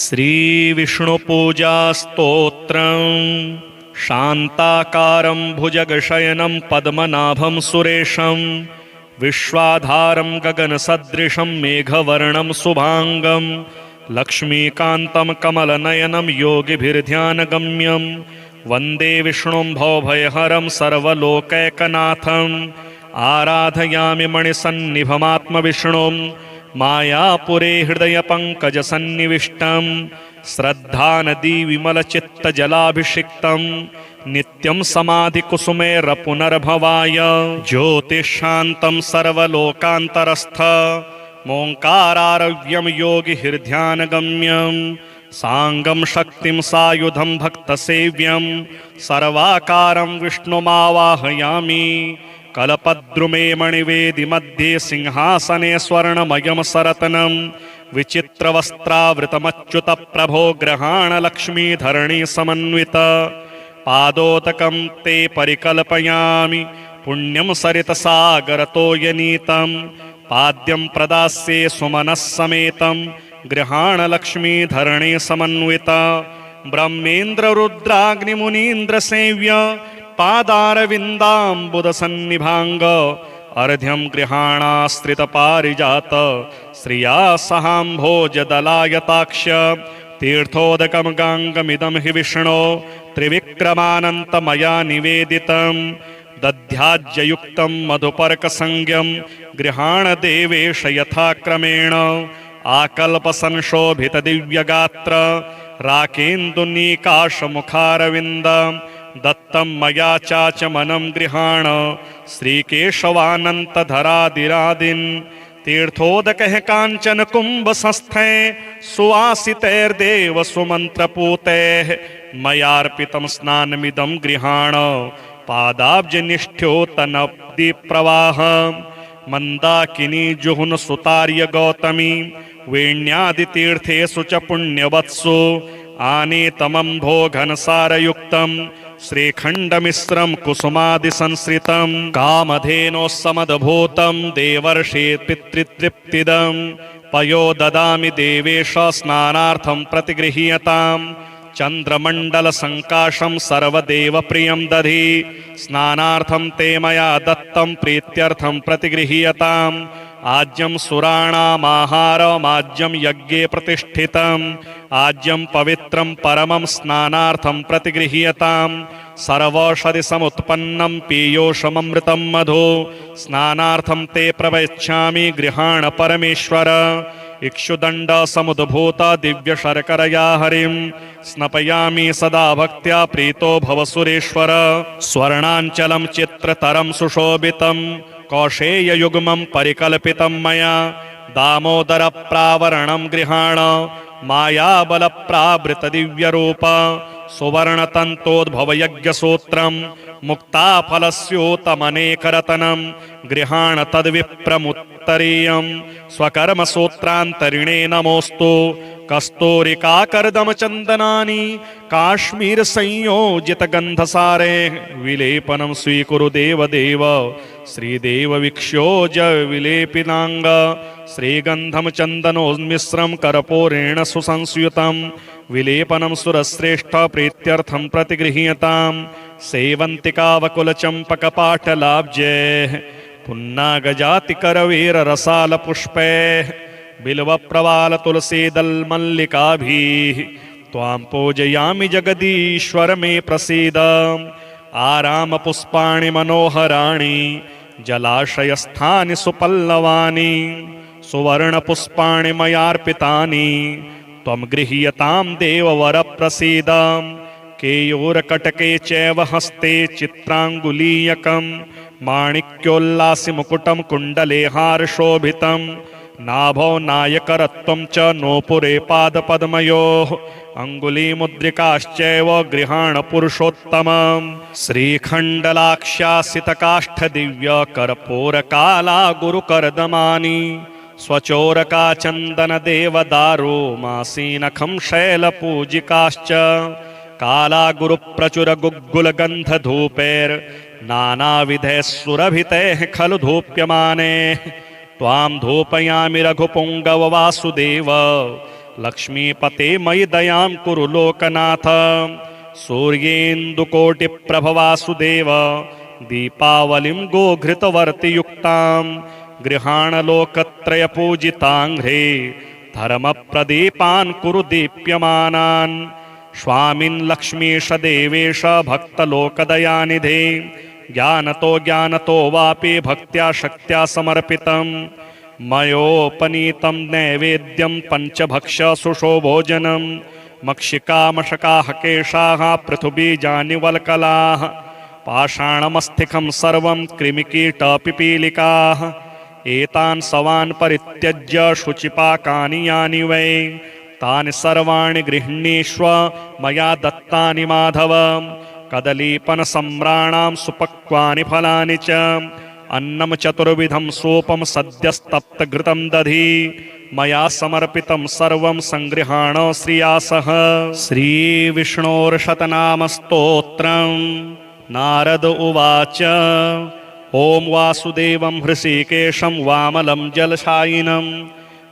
श्रीविष्णुपूजास्तोत्रम् शान्ताकारं भुजगशयनं पद्मनाभं सुरेशं विश्वाधारं गगनसदृशं मेघवर्णं शुभांगं लक्ष्मीकान्तं कमलनयनं योगिभिर्ध्यानगम्यं वन्दे विष्णुं भवभयहरं सर्वलोकैकनाथम् आराधयामि मणिसन्निभमात्मविष्णुं मायापुरे हृदयपङ्कजसन्निविष्टं श्रद्धानदी विमलचित्तजलाभिषिक्तं नित्यं समाधिकुसुमेरपुनर्भवाय ज्योतिशान्तं सर्वलोकान्तरस्थ मोङ्कारारव्यं योगिभिर्ध्यानगम्यं साङ्गं शक्तिं सायुधं भक्तसेव्यं सर्वाकारं विष्णुमावाहयामि कल्पद्रुमे मणिवेदि मध्ये सिंहासने स्वर्णमयं सरतनं विचित्रवस्त्रावृतमच्युतप्रभो ग्रहाणलक्ष्मीधरणी समन्वित पादोदकं ते परिकल्पयामि पुण्यं सरितसागरतोयनीतं पाद्यं प्रदास्ये सुमनस्समेतं गृहाणलक्ष्मीधरणी समन्वित ब्रह्मेन्द्ररुद्राग्निमुनीन्द्रसेव्य पादारविन्दाम्बुदसन्निभाङ्ग अर्घ्यं गृहाणाश्रितपारिजात श्रिया सहाम्भोजदलायताक्ष तीर्थोदकं गाङ्गमिदं हि विष्णो त्रिविक्रमानन्तमया निवेदितं दध्याज्ययुक्तं मधुपर्कसंज्ञं गृहाणदेवेश यथाक्रमेण आकल्पसंशोभितदिव्यगात्र राकेन्दुनीकाशमुखारविन्दं दत्तं मया चाचमनं गृहाण श्रीकेशवानन्तधरादिरादिन् तीर्थोदकः काञ्चनकुम्भसंस्थे सुवासितैर्देव सुमन्त्रपूतैः मयार्पितं स्नानमिदं गृहाण पादाब्जनिष्ठ्योतनब्धिप्रवाह मन्दाकिनी जुहुनसुतार्य गौतमी वेण्यादितीर्थेषु च पुण्यवत्सु आनेतमम्भो घनसारयुक्तं श्रीखण्डमिश्रं कुसुमादिसंश्रितं कामधेनोस्समद्भूतं देवर्षे पितृतृप्तिदं पयो ददामि देवेश स्नानार्थं प्रतिगृह्यतां चन्द्रमण्डलसङ्काशं सर्वदेवप्रियं दधि स्नानार्थं ते मया दत्तं प्रीत्यर्थं प्रतिगृह्यताम् आज्यं सुराणामाहारमाज्यं यज्ञे प्रतिष्ठितम् आज्यं पवित्रं परमं स्नानार्थं प्रतिगृह्यतां सर्वौषधिसमुत्पन्नं पीयूषममृतं मधु स्नानार्थं ते प्रवक्ष्यामि गृहाण परमेश्वर इक्षुदण्डसमुद्भूत दिव्यशर्करया हरिं स्नपयामि सदा भक्त्या प्रीतो भव सुरेश्वर स्वर्णाञ्चलं चित्रतरं सुशोभितं कौशेययुग्मं परिकल्पितं मया दामोदरप्रावरणं गृहाण मायाबलप्रावृतदिव्यरूप सुवर्णतन्तोद्भवयज्ञसूत्रं मुक्ताफलस्योतमनेकरतनं गृहाण तद्विप्रमुत्तरीयं स्वकर्मसूत्रान्तरिणे नमोऽस्तु कस्तूरिकाकर्दमचन्दनानि काश्मीरसंयोजितगन्धसारे विलेपनं स्वीकुरु देवदेव श्रीदेववीक्ष्योज विलेपिनाङ्ग श्रीगन्धं चन्दनोन्मिश्रं कर्पूरेण सुसंस्युतं विलेपनं सुरश्रेष्ठ प्रीत्यर्थं प्रतिगृह्यतां सेवन्तिकावकुलचम्पकपाटलाब्जैः पुन्नागजातिकरवीररसालपुष्पैः बिल्वप्रवालतुलसीदलमल्लिकाभिः त्वां पूजयामि जगदीश्वर मे प्रसीद आरामपुष्पाणि मनोहराणि जलाशयस्थानि सुपल्लवानि सुवर्णपुष्पाणि मयार्पितानि त्वं गृह्यतां देववरप्रसीद केयूरकटके चैव हस्ते चित्राङ्गुलीयकं माणिक्योल्लासिमुकुटं कुण्डले हारशोभितं नाभौ नायकरत्वं च नोपुरे पादपद्मयोः अङ्गुलीमुद्रिकाश्चैव गृहाण पुरुषोत्तमं श्रीखण्डलाक्ष्यासितकाष्ठदिव्यकर्पूरकाला गुरुकर्दमानि स्वचोरकाचन्दनदेवदारो मासीनखं शैलपूजिकाश्च काला गुरुप्रचुरगुग्गुलगन्धधूपैर्नानाविधैः सुरभितैः खलु धूप्यमाने त्वां धूपयामि रघुपुङ्गव वासुदेव लक्ष्मीपते मयि दयां कुरु लोकनाथ सूर्येन्दुकोटिप्रभवासुदेव दीपावलिं गोघृतवर्तियुक्तां गृहाण लोकत्रयपूजिताङ्घ्रे धर्मप्रदीपान् कुरु दीप्यमानान् स्वामिन् लक्ष्मीश देवेश भक्तलोकदयानिधे ज्ञानतो वापि भक्त्या शक्त्या समर्पितं मयोपनीतं नैवेद्यं पंचभक्ष्य सुषोभोजनं मक्षिकामशकाः केशाः पृथुबीजानि वल्कलाः पाषाणमस्तिकं सर्वं कृमिकीटपिपीलिकाः एतान् सवान् परित्यज्य शुचिपाकानि यानि वै तानि सर्वाणि गृह्णीष्व मया दत्तानि माधव कदलीपनसम्राणां सुपक्वानि फलानि च अन्नं चतुर्विधं सोपं सद्यस्तप्तघृतं दधि मया समर्पितं सर्वं संगृहाण श्रियासः। श्रीविष्णोर्शतनामस्तोत्रम्। नारद उवाच ओं वासुदेवं हृषीकेशं वामलं जलशायिनं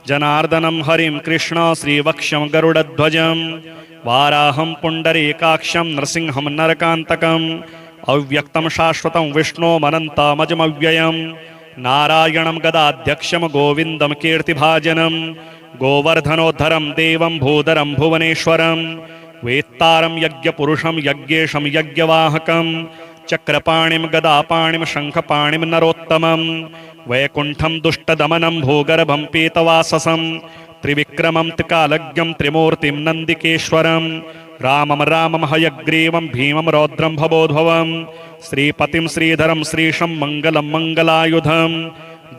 जनार्दनं हरिं कृष्ण श्रीवक्ष्यं गरुडध्वजं वाराहं पुण्डरीकाक्षं नरसिंहं नरकान्तकम् अव्यक्तं शाश्वतं विष्णोमनन्तमजमव्ययं नारायणं गदाध्यक्षं गोविन्दं कीर्तिभाजनं गोवर्धनोद्धरं देवं भूधरं भुवनेश्वरं वेत्तारं यज्ञपुरुषं यज्ञेशं यज्ञवाहकं चक्रपाणिं गदापाणिं शङ्खपाणिं नरोत्तमं वैकुण्ठं दुष्टदमनं भूगर्भं पीतवाससं त्रिविक्रमं त्रिकालज्ञं त्रिमूर्तिं नन्दिकेश्वरं रामं हयग्रीवं भीमं रौद्रं भवोद्भवं श्रीपतिं श्रीधरं श्रीशं मङ्गलं मङ्गलायुधं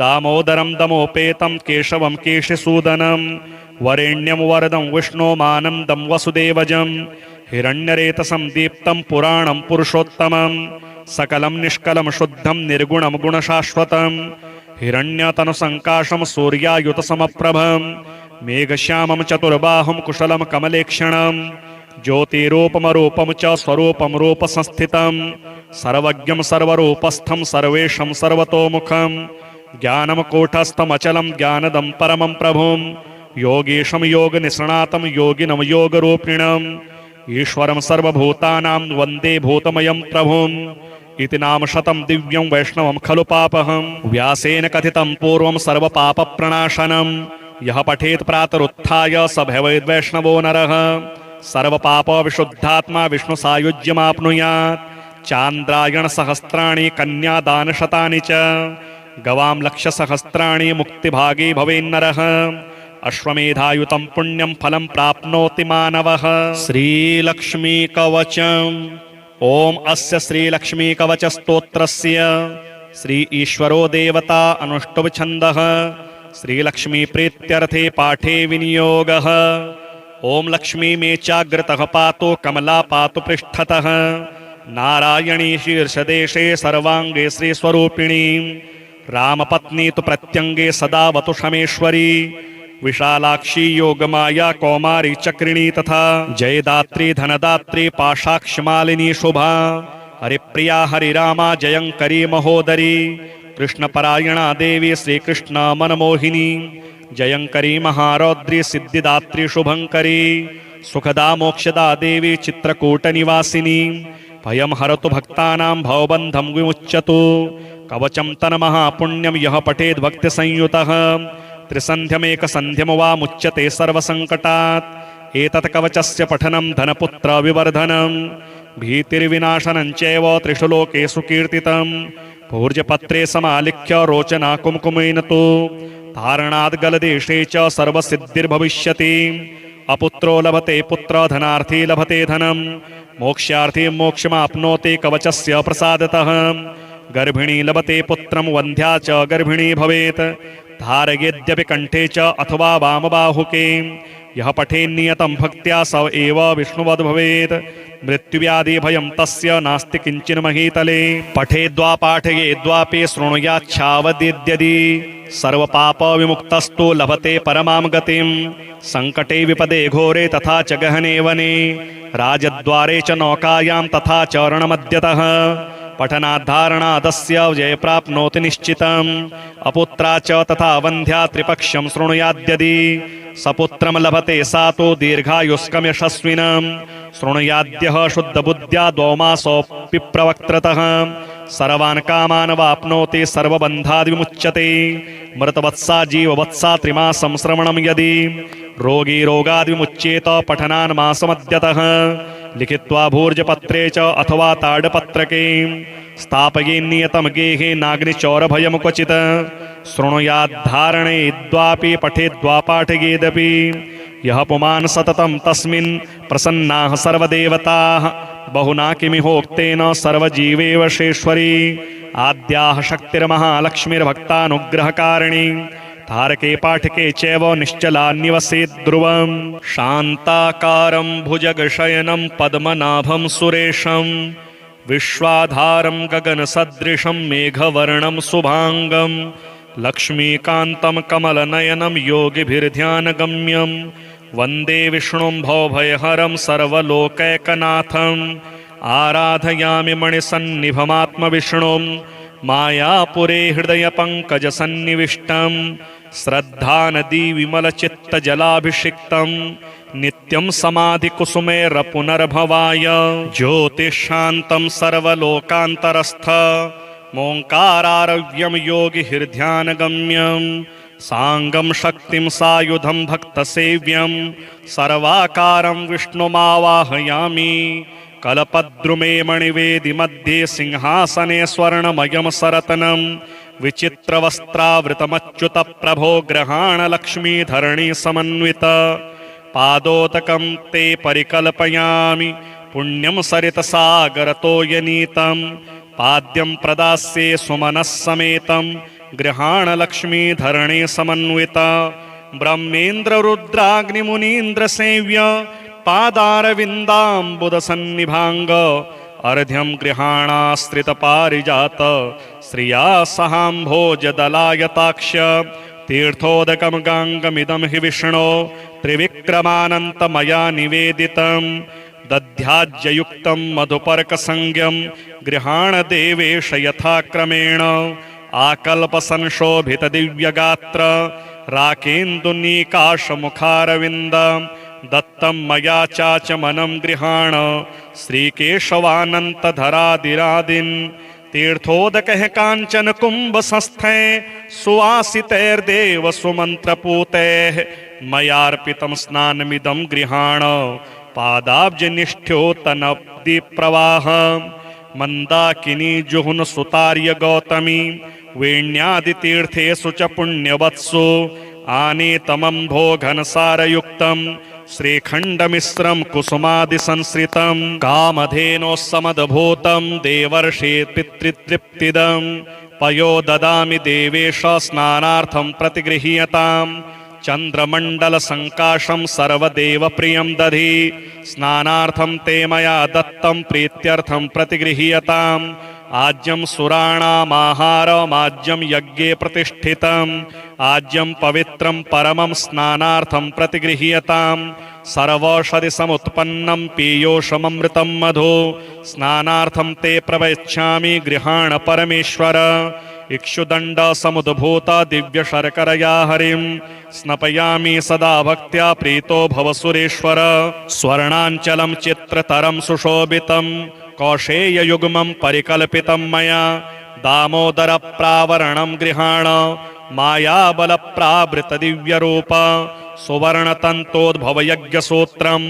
दामोदरं दमोपेतं केशवं केशिसूदनं वरेण्यं वरदं विष्णोमानन्दं वसुदेवजं हिरण्यरेतसं दीप्तं पुराणं पुरुषोत्तमं सकलं निष्कलं शुद्धं निर्गुणं गुणशाश्वतं हिरण्यतनुसङ्काशं सूर्यायुतसमप्रभं मेघश्यामं चतुर्बाहुं कुशलं कमलेक्षणं ज्योतिरूपमरूपं च स्वरूपं रूपसंस्थितं सर्वज्ञं सर्वरूपस्थं सर्वेशं सर्वतोमुखं ज्ञानं कूटस्थमचलं ज्ञानदं परमं प्रभुं योगीशं योगनिष्णातं योगिनं योगरूपिणम् ईश्वरं सर्वभूतानां वन्दे भूतमयं प्रभुम् इति नाम शतं दिव्यं वैष्णवं खलु पापहं व्यासेन कथितं पूर्वं सर्वपापप्रणाशनं यः पठेत् प्रातरुत्थाय स भवेद् वैष्णवो नरः सर्वपापविशुद्धात्मा विष्णुसायुज्यमाप्नुयात् चान्द्रायणसहस्राणि कन्यादानशतानि च गवां लक्षसहस्राणि मुक्तिभागी भवेन्नरः अश्वमेधायुतं पुण्यं फलं प्राप्नोति मानवः। श्रीलक्ष्मीकवचम्। ओम अस्य श्रीलक्ष्मीकवचस्तोत्रस्य श्री ईश्वरो देवता अनुष्टुभ छन्दः श्रीलक्ष्मी प्रीत्यर्थे पाठे विनियोगः। ओम लक्ष्मी मे चाग्रतः पातु कमला पातु पृष्ठतः नारायणी शीर्षदेशे सर्वांगे श्रीस्वरूपिणी रामपत्नी तु प्रत्यंगे सदा वतु शमेश्वरी विशालाक्षी योगमाया कौमारी चक्रिणी तथा जयदात्री धनदात्री पाशाक्षमालिनी शुभा हरिप्रिया हरिरामा जयंकरी महोदरी कृष्णपरायणा देवी श्रीकृष्ण मनमोहिनी जयंकरी महारौद्री सिद्धिदात्री शुभंकरी सुखदा मोक्षदा देवी चित्रकूट निवासिनी भयं हरतु भक्तानां भवबन्धं विमुच्यतु कवचं तन्महापुण्यं यः पठेद् भक्तिसंयुतः त्रिसन्ध्यमेकसन्ध्यं वा मुच्यते सर्वसङ्कटात् एतत् कवचस्य पठनं धनपुत्र विवर्धनं भीतिर्विनाशनं चैव त्रिषु लोकेषु कीर्तितं पूर्जपत्रे समालिख्य रोचना कुमकुमेन तु धारणाद् गलदेशे च सर्वसिद्धिर्भविष्यति अपुत्रो लभते पुत्र धनार्थी लभते धनं मोक्ष्यार्थी मोक्षमाप्नोति कवचस्य प्रसादतः गर्भिणी लभते पुत्रं वन्ध्या च गर्भिणी भवेत् धारयेद्यपि कंठे च अथवा वामबाहुके यः पठेन्नियतं भक्त्या स एव विष्णुवद् भवेत् मृत्युव्याधि भयं तस्य नास्ति किंचिन महीतले पठेद्वा पाठयेद्वापि शृणुयाच्छावदिद्यदि सर्वपाप विमुक्तस्तु लभते परमां गतिं संकटे विपदे घोरे तथा च गहने वने राजद्वारे च नौकायां तथा च रणमध्यतः पठनाद्धारणादस्य जय प्राप्नोति निश्चितम् अपुत्रा च तथा वन्ध्या त्रिपक्ष्यं शृणुयाद्यदि सपुत्रं लभते सा तु दीर्घायुष्कं यशस्विनं शृणुयाद्यः शुद्धबुद्ध्या द्वौमासोऽपि प्रवक्त्रतः सर्वान् कामान् वाप्नोति सर्वबन्धाद् विमुच्यते मृतवत्सा जीववत्सा त्रिमासं श्रवणं यदि रोगी रोगाद् विमुच्येत पठनान् मासमद्यतः लिखित्वा भूर्जपत्रे च अथवा ताडपत्रके स्थापयेन्नियतं गेहे नाग्निचौरभयं क्वचित् शृणुयाद्धारणेद्वापि पठेद्वा पाठयेदपि यः पुमान् सततं तस्मिन् प्रसन्नाः सर्वदेवताः बहुना किमिहोक्तेन सर्वजीवेवशेश्वरी आद्याः शक्तिर्महालक्ष्मीर्भक्तानुग्रहकारिणी तारके पाठके चैव निश्चलान्निवसेत् ध्रुवं शान्ताकारं भुजगशयनं पद्मनाभं सुरेशं विश्वाधारं गगनसदृशं मेघवर्णं शुभांगं लक्ष्मीकान्तं कमलनयनं योगिभिर्ध्यानगम्यं वन्दे विष्णुं भवभयहरं सर्वलोकैकनाथम् आराधयामि मणिसन्निभमात्मविष्णुं मायापुरे हृदयपङ्कजसन्निविष्टं श्रद्धानदीविमलचित्तजलाभिषिक्तं नित्यं समाधिकुसुमेरपुनर्भवाय ज्योतिःशान्तं सर्वलोकान्तरस्थ मोङ्कारारव्यं योगिभिर्ध्यानगम्यं साङ्गं शक्तिं सायुधं भक्तसेव्यं सर्वाकारं विष्णुमावाहयामि कल्पद्रुमे मणिवेदि मध्ये सिंहासने स्वर्णमयं सरतनं विचित्रवस्त्रावृतमच्युतप्रभो ग्रहाणलक्ष्मीधरणी समन्वित पादोदकं ते परिकल्पयामि पुण्यं सरितसागरतोयनीतं पाद्यं प्रदास्ये सुमनः समेतं गृहाणलक्ष्मीधरणी समन्वित ब्रह्मेन्द्ररुद्राग्निमुनीन्द्रसेव्य पादारविन्दाम्बुदसन्निभाङ्ग अर्घ्यं गृहाणाश्रितपारिजात श्रिया सहाम्भोजदलायताक्ष तीर्थोदकं गाङ्गमिदं हि विष्णो त्रिविक्रमानन्तमया निवेदितं दध्याज्ययुक्तं मधुपर्कसंज्ञं गृहाणदेवेश यथाक्रमेण आकल्पसंशोभितदिव्यगात्र राकेन्दुनीकाशमुखारविन्द दत्तं मया चाचमनं गृहाण श्रीकेशवानन्तधरादिरादिन् तीर्थोदकः काञ्चन कुम्भसंस्थे सुवासितैर्देव सुमन्त्रपूतैः मयार्पितं स्नानमिदं गृहाण पादाब्जनिष्ठ्योतनब्धिप्रवाह मन्दाकिनी जुहुन सुतार्य गौतमी वेण्यादितीर्थेषु च पुण्यवत्सु आनीतमम्भो घनसारयुक्तं श्रीखण्डमिश्रं कुसुमादिसंश्रितं कामधेनोस्समद्भूतं देवर्षे पितृतृप्तिदं पयो ददामि देवेश स्नानार्थं प्रतिगृह्यताम् चन्द्रमण्डलसङ्काशं सर्वदेवप्रियं दधि स्नानार्थं ते मया दत्तं प्रीत्यर्थं प्रतिगृह्यताम् आज्यं सुराणामाहारमाज्यं यज्ञे प्रतिष्ठितम् आज्यं पवित्रं परमं स्नानार्थं प्रतिगृह्यताम् सर्वौषधिसमुत्पन्नं पीयूषममृतं मधु स्नानार्थं ते प्रवक्ष्यामि गृहाण परमेश्वर इक्षुदण्ड समुद्भूत दिव्यशर्करया हरिं स्नपयामि सदा भक्त्या प्रीतो भव सुरेश्वर स्वर्णाञ्चलं चित्रतरं सुशोभितं कौशेययुग्मं परिकल्पितं मया दामोदरप्रावरणं गृहाण मायाबलप्रावृतदिव्यरूप सुवर्णतन्तोद्भवयज्ञसूत्रं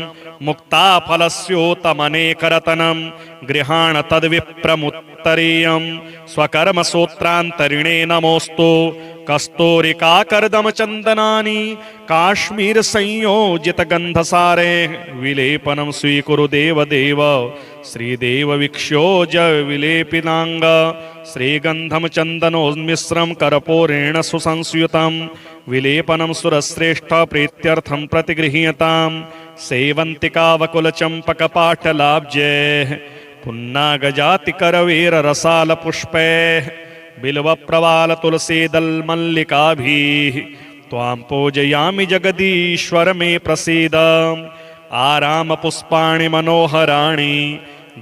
मुक्ताफलस्योतमनेकरतनं गृहाण तद्विप्रमुत्तरीयं स्वकर्मसूत्रान्तरिणे नमोऽस्तु कस्तूरिकाकर्दमचन्दनानि काश्मीरसंयोजितगन्धसारे विलेपनं स्वीकुरु देवदेव श्रीदेवविक्षोज विलेपिनाङ्ग श्रीगन्धं चन्दनोन्मिश्रं कर्पूरेण सुसंस्युतं विलेपनं सुरश्रेष्ठ प्रीत्यर्थं प्रतिगृह्यताम् सेवन्तिकावकुलचम्पकपाटलाब्जैः पुन्नागजातिकरवीररसालपुष्पैः बिल्वप्रवालतुलसीदलमल्लिकाभिः त्वां पूजयामि जगदीश्वर मे प्रसीद आरामपुष्पाणि मनोहराणि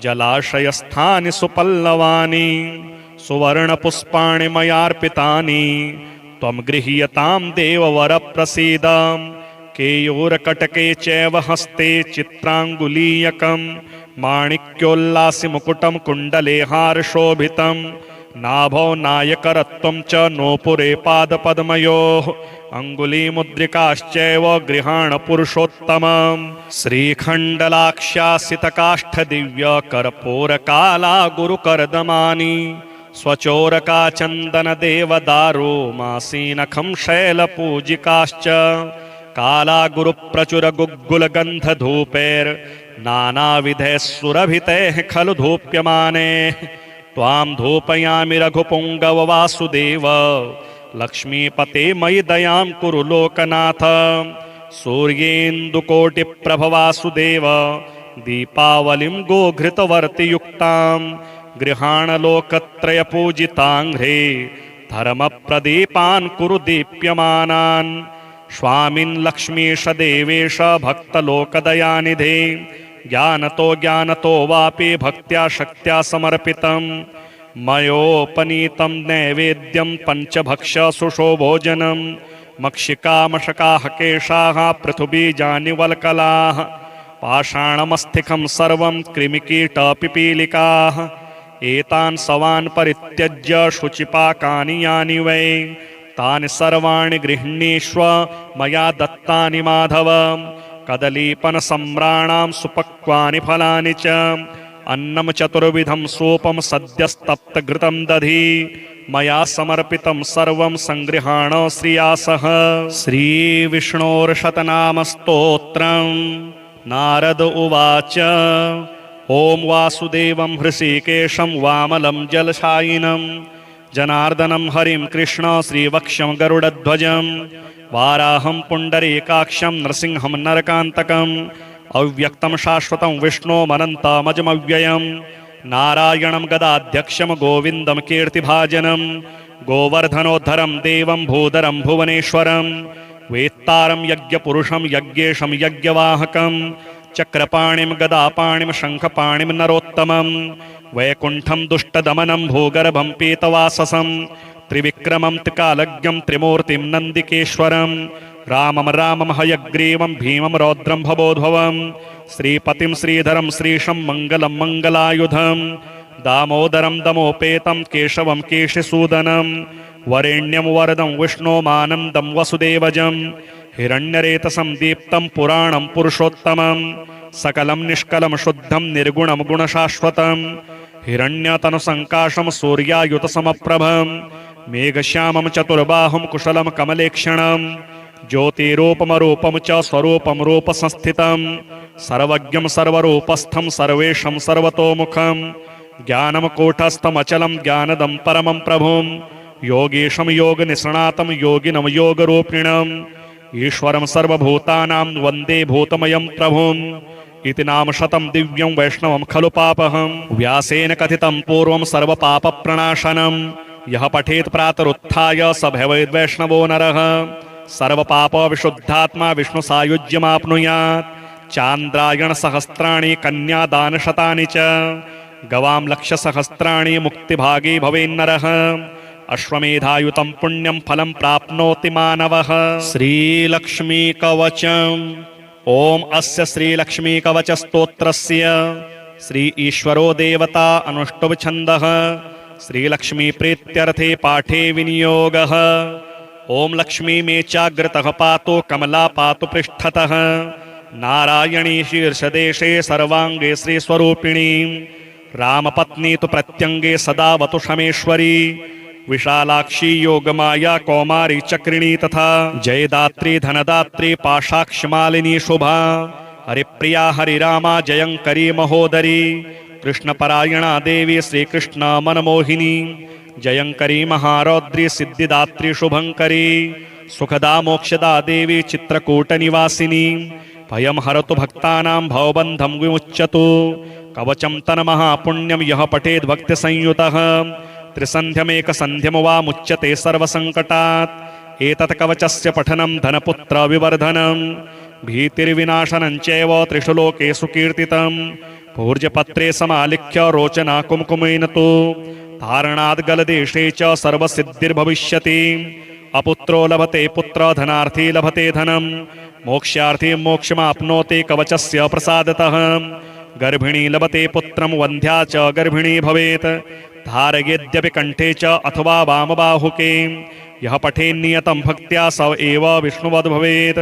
जलाशयस्थानि सुपल्लवानि सुवर्णपुष्पाणि मयार्पितानि त्वं गृह्यतां देववर प्रसीद केयूरकटके चैव हस्ते चित्रांगुलीयकं माणिक्योल्लासि मुकुटं कुण्डले हारशोभितं नाभौ नायकरत्वं च नोपुरे पादपद्मयोः अङ्गुलीमुद्रिकाश्चैव गृहाण पुरुषोत्तमम् श्रीखण्डलाक्षासितकाष्ठदिव्यकर्पूरकाला गुरुकर्दमानि स्वचोरका चन्दनदेवदारो मासीनखं शैलपूजिकाश्च काला गुरुप्रचुरगुग्गुलगन्धधूपैर्नानाविधैः सुरभितैः खलु धूप्यमानैः त्वां धूपयामि रघुपुङ्गव वासुदेव लक्ष्मीपते मयि दयां कुरु लोकनाथ सूर्येन्दुकोटिप्रभ वासुदेव दीपावलिं गोघृतवर्तियुक्तां गृहाणलोकत्रयपूजिताङ्घ्रे धर्मप्रदीपान् कुरु दीप्यमानान् स्वामिन् लक्ष्मीश देवेश भक्तलोकदयानिधे ज्ञानतो ज्ञानतो वापि भक्त्या शक्त्या समर्पितं मयोपनीतं नैवेद्यं पञ्चभक्ष सुषोभोजनं मक्षिका मशकाः केशाः पृथुबीजानि वल्कलाः पाषाणमस्तिकं सर्वं कृमिकीटपिपीलिकाः एतान् सवान् परित्यज्य शुचिपाकानि यानि वै तानि सर्वाणि गृह्णीष्व मया दत्तानि माधव कदलीपनसम्राणां सुपक्वानि फलानि च अन्नं चतुर्विधं सूपं सद्यस्तप्तघृतं दधि मया समर्पितं सर्वं सङ्गृहाण श्रियासः श्रीविष्णोर्शतनामस्तोत्रं नारद उवाच ॐ वासुदेवं हृषीकेशं वामलं जलशायिनं जनार्दनं हरिं कृष्ण श्रीवक्ष्यं गरुडध्वजं वाराहं पुण्डरीकाक्षं नरसिंहं नरकान्तकम् अव्यक्तं शाश्वतं विष्णोमनन्तमजमव्ययं नारायणं गदाध्यक्षं गोविन्दं कीर्तिभाजनं गोवर्धनोद्धरं देवं भूधरं भुवनेश्वरं वेत्तारं यज्ञपुरुषं यज्ञेशं यज्ञवाहकं चक्रपाणिं गदापाणिं शङ्खपाणिं नरोत्तमं वैकुण्ठं दुष्टदमनं भूगर्भं पीतवाससं त्रिविक्रमं त्रिकालज्ञं त्रिमूर्तिं नन्दिकेश्वरं रामं रामं हयग्रीवं भीमं रौद्रं भवोद्भवं श्रीपतिं श्रीधरं श्रीशं मङ्गलं मङ्गलायुधं दामोदरं दमोपेतं केशवं केशिसूदनं वरेण्यं वरदं विष्णोमानन्दं वसुदेवजं हिरण्यरेतसं दीप्तं पुराणं पुरुषोत्तमं सकलं निष्कलं शुद्धं निर्गुणं गुणशाश्वतं हिरण्यतनुसङ्काशं सूर्यायुतसमप्रभं मेघश्यामं चतुर्बाहुं कुशलं कमलेक्षणं ज्योतिरूपमरूपं च स्वरूपं रूपसंस्थितं सर्वज्ञं सर्वरूपस्थं सर्वेशं सर्वतोमुखं ज्ञानं कूटस्थमचलं ज्ञानदं परमं प्रभुं योगीशं योगनिष्णातं योगिनं योगरूपिणम् ईश्वरं सर्वभूतानां वन्दे भूतमयं प्रभुम् इति नाम शतं दिव्यं वैष्णवं खलु पापहं व्यासेन कथितं पूर्वं सर्वपापप्रणाशनं यः पठेत् प्रातरुत्थाय स भवेद् वैष्णवो नरः सर्वपापविशुद्धात्मा विष्णुसायुज्यमाप्नुयात् चान्द्रायणसहस्राणि कन्यादानशतानि च गवां लक्षसहस्राणि मुक्तिभागी भवेन्नरः अश्वमेधायुतं पुण्यं फलं प्राप्नोति मानवः श्रीलक्ष्मीकवचम् ॐ अस्य श्रीलक्ष्मीकवचस्तोत्रस्य श्री ईश्वरो देवता अनुष्टुप्छन्दः श्रीलक्ष्मीप्रीत्यर्थे पाठे विनियोगः ॐ लक्ष्मी मे चाग्रतः पातु कमला पातु पृष्ठतः नारायणी शीर्षदेशे सर्वाङ्गे श्रीस्वरूपिणी रामपत्नी तु प्रत्यङ्गे सदा वतु शमेश्वरी विशालाक्षी योगमाया कौमारी चक्रिणी तथा जयदात्री धनदात्री पाशाक्षमालिनी शुभा हरिप्रिया हरिरामा जयंकरी महोदरी कृष्णपरायणा देवी श्रीकृष्ण मनमोहिनी जयंकरी महारौद्री सिद्धिदात्री शुभंकरी सुखदा मोक्षदा देवी चित्रकूटनिवासिनी भयं हरतु भक्तानां भवबन्धं विमुच्यतु कवचं तन्महापुण्यं यः पठेद् भक्तिसंयुतः त्रिसन्ध्यमेकसन्ध्यं वा मुच्यते सर्वसङ्कटात् एतत् कवचस्य पठनं धनपुत्रविवर्धनं भीतिर्विनाशनं चैव त्रिषु लोकेषु कीर्तितं भूर्जपत्रे समालिख्य रोचना कुमकुमेन तु धारणाद् गलदेशे च सर्वसिद्धिर्भविष्यति। अपुत्रो लभते पुत्र धनार्थी लभते धनम मोक्षार्थी मोक्षमाप्नोति कवचस्य प्रसादतः। गर्भिणी लभते पुत्रं वन्ध्या च गर्भिणी भवेत् धारयेद्यपि कंठे च अथवा वामबाहुके। यः पठेन्नियतं भक्त्या स एव विष्णुवद् भवेत्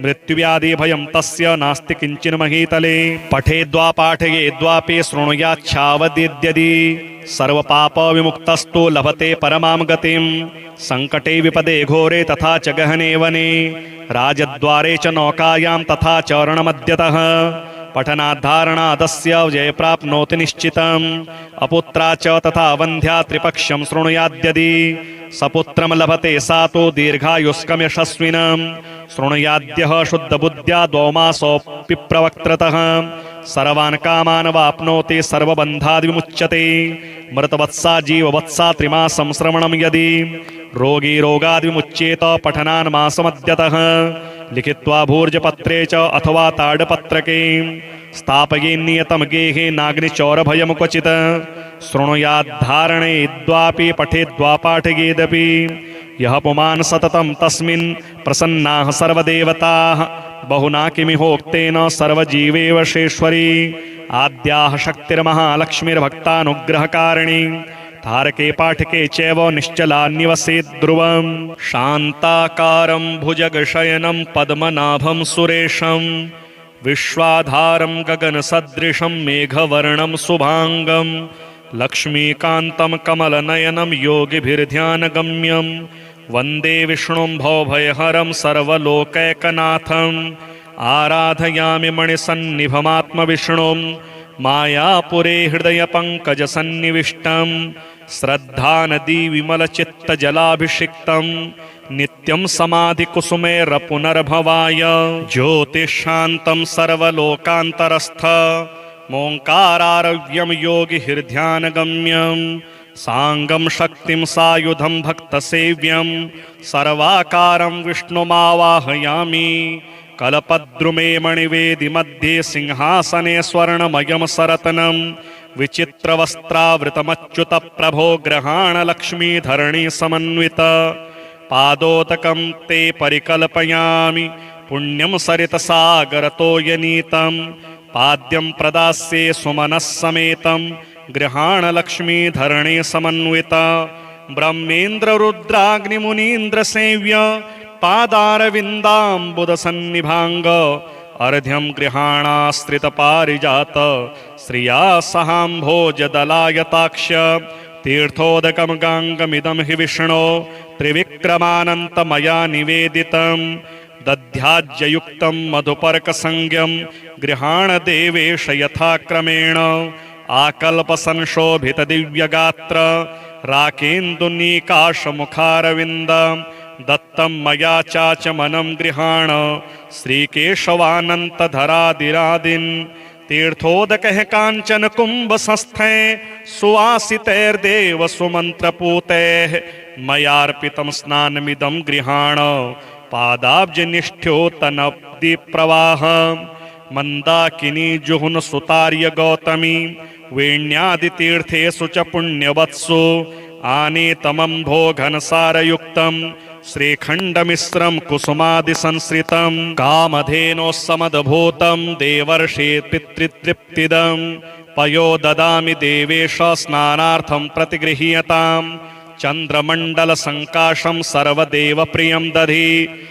मृत्युव्याधि भयं तस्य नास्ति किंचिन महीतले। पठेद्वा पाठयेद्वापि शृणुयाच्छावदिद्यदि सर्वपाप विमुक्तस्तु लभते परमां गतिं। संकटे विपदे घोरे तथा च गहने वने राजद्वारे च नौकायां तथा च रणमध्यतः पठनाद्धारणादस्य जय प्राप्नोति निश्चितम्। अपुत्रा च तथा वन्ध्या त्रिपक्षं शृणुयाद्यदि सपुत्रं लभते सा तु दीर्घायुष्कं यशस्विनं। शृणुयाद्यः शुद्धबुद्ध्या द्वौमासोऽपि प्रवक्त्रतः सर्वान् कामान् वाप्नोति सर्वबन्धाद् विमुच्यते। मृतवत्सा जीववत्सा त्रिमासं श्रवणं यदि रोगी रोगाद् विमुच्येत पठनान् मासमद्यतः। लिखित्वा भूर्जपत्रे च अथवा ताडपत्रके स्थापयेन्नियतं गेहे नाग्निचौरभयं क्वचित्। शृणुयाद्धारणेद्वापि पठेद्वा पाठयेदपि यः पुमान् सततं तस्मिन् प्रसन्नाः सर्वदेवताः। बहुना किमिहोक्तेन सर्वजीवेवशेश्वरी आद्याः शक्तिर्महालक्ष्मीर्भक्तानुग्रहकारिणी। तारके पाठके चैव निश्चला निवसेत् ध्रुवम्। शान्ताकारं भुजगशयनं पद्मनाभं सुरेशं विश्वाधारं गगनसदृशं मेघवर्णं शुभांगं लक्ष्मीकान्तं कमलनयनं योगिभिर्ध्यानगम्यं वन्दे विष्णुं भवभयहरं सर्वलोकैकनाथम्। आराधयामि मणिसन्निभमात्मविष्णुं मायापुरे हृदयपङ्कजसन्निविष्टं श्रद्धानदी विमलचित्तजलाभिषिक्तं नित्यं समाधिकुसुमैरपुनर्भवाय ज्योतिशान्तं सर्वलोकान्तरस्थ मोङ्कारारव्यं योगिभिर्ध्यानगम्यं साङ्गं शक्तिं सायुधं भक्तसेव्यं सर्वाकारं विष्णुमावाहयामि। कल्पद्रुमे मणिवेदि मध्ये सिंहासने स्वर्णमयं सरतनं विचित्रवस्त्रावृतमच्युत प्रभो ग्रहाणलक्ष्मीधरणी समन्वित। पादोदकं ते परिकल्पयामि पुण्यं सरितसागरतोयनीतं पाद्यं प्रदास्ये सुमनः समेतं गृहाणलक्ष्मीधरणी समन्वित। ब्रह्मेन्द्ररुद्राग्निमुनीन्द्रसेव्य पादारविन्दाम्बुदसन्निभाङ्ग अर्घ्यं गृहाणाश्रितपारिजात श्रिया सहाम्भोजदलायताक्ष। तीर्थोदकं गाङ्गमिदं हि विष्णो त्रिविक्रमानन्तमया निवेदितं दध्याज्ययुक्तं मधुपर्कसंज्ञं गृहाणदेवेश यथाक्रमेण। आकल्पसंशोभितदिव्यगात्र राकेन्दुनीकाशमुखारविन्द दत्तं मया चाचमनं गृहाण श्रीकेशवानन्तधरादिरादिन्। तीर्थोदकः काञ्चन कुम्भसंस्थै सुवासितैर्देव सुमन्त्रपूतैः मयार्पितं स्नानमिदं गृहाण पादाब्जनिष्ठ्योतनब्धिप्रवाह। मन्दाकिनी जुहुन सुतार्य गौतमी वेण्यादितीर्थेषु च पुण्यवत्सु आनीतमम्भो घनसारयुक्तं श्रीखण्डमिश्रं कुसुमादिसंश्रितं कामधेनोः समद्भूतं देवर्षि पितृतृप्तिदं पयो ददामि देवेश स्नानार्थं प्रतिगृह्यताम्। चन्द्रमण्डलसङ्काशं सर्वदेवप्रियं दधि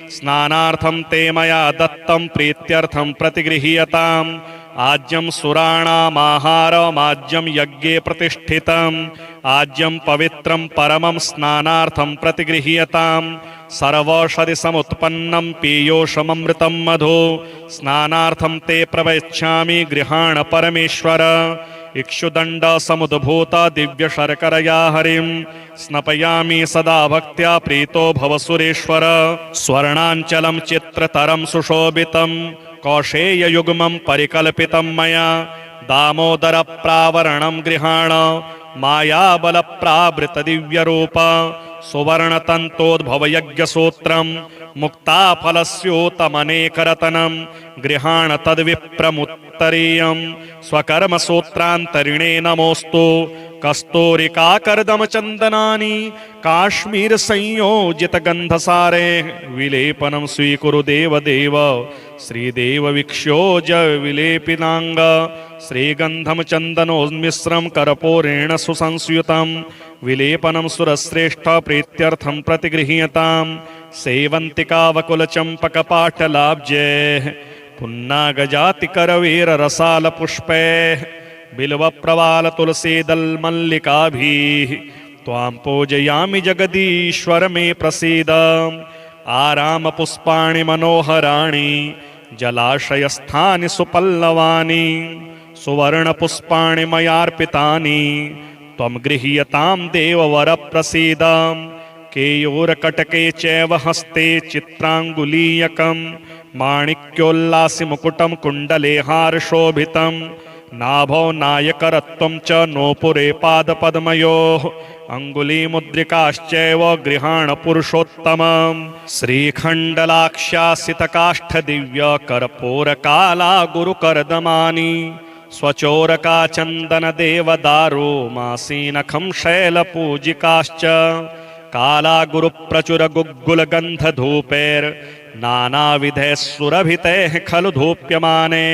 स्नानार्थं ते मया दत्तं प्रीत्यर्थं प्रतिगृह्यताम्। आज्यं सुराणामाहारमाज्यं यज्ञे प्रतिष्ठितम् आज्यं पवित्रं परमं स्नानार्थं प्रतिगृह्यताम्। सर्वौषधि समुत्पन्नं पीयोषममृतं मधु स्नानार्थं ते प्रवक्ष्यामि गृहाण परमेश्वर। इक्षुदण्ड समुद्भूत दिव्य शर्करया हरिं स्नपयामि सदा भक्त्या प्रीतो भव सुरेश्वर। स्वर्णाञ्चलं चित्रतरं सुशोभितं कौशेययुग्मं परिकल्पितं मया दामोदर प्रावरणं गृहाण मायाबल प्रावृत दिव्यरूप। सुवर्णतन्तोद्भवयज्ञसूत्रं मुक्ताफलस्योतमनेकरतनं गृहाण तद्विप्रमुत्तरीयं स्वकर्मसूत्रान्तरिणे नमोऽस्तु कस्तूरिकाकर्दम चन्दनानि काश्मीर संयोजित गन्धसारे विलेपनं स्वीकुरु देवदेव श्रीदेव विक्षोज विलेपिनांग श्रीगन्धं चन्दनोन्मिश्रं कर्पूरेण सुसंस्युतं विलेपनं सुरश्रेष्ठ प्रीत्यर्थं प्रतिगृह्यतां सेवन्तिकावकुलचम्पकपाटलाब्जे पुन्नागजातिकरवीररसालपुष्पे बिल्वप्रवालतुलसीदलमल्लिकाभिः त्वां पूजयामि जगदीश्वर मे प्रसीद आरामपुष्पाणि मनोहराणि जलाशयस्थानि सुपल्लवानि सुवर्णपुष्पाणि मयार्पितानि त्वं गृह्यतां देववरप्रसीद केयूरकटके चैव हस्ते चित्राङ्गुलीयकं माणिक्योल्लासिमुकुटं कुण्डले हारशोभितं नाभौ नायकरत्वं च नोपुरे पादपद्मयोः अङ्गुलीमुद्रिकाश्चैव गृहाण पुरुषोत्तमं श्रीखण्डलाक्ष्यासितकाष्ठदिव्यकर्पूरकाला गुरुकर्दमानि स्वचोरका चन्दनदेवदारो मासीनखं शैलपूजिकाश्च काला गुरुप्रचुरगुग्गुलगन्धधूपैर्नानाविधैः सुरभितैः खलु धूप्यमाने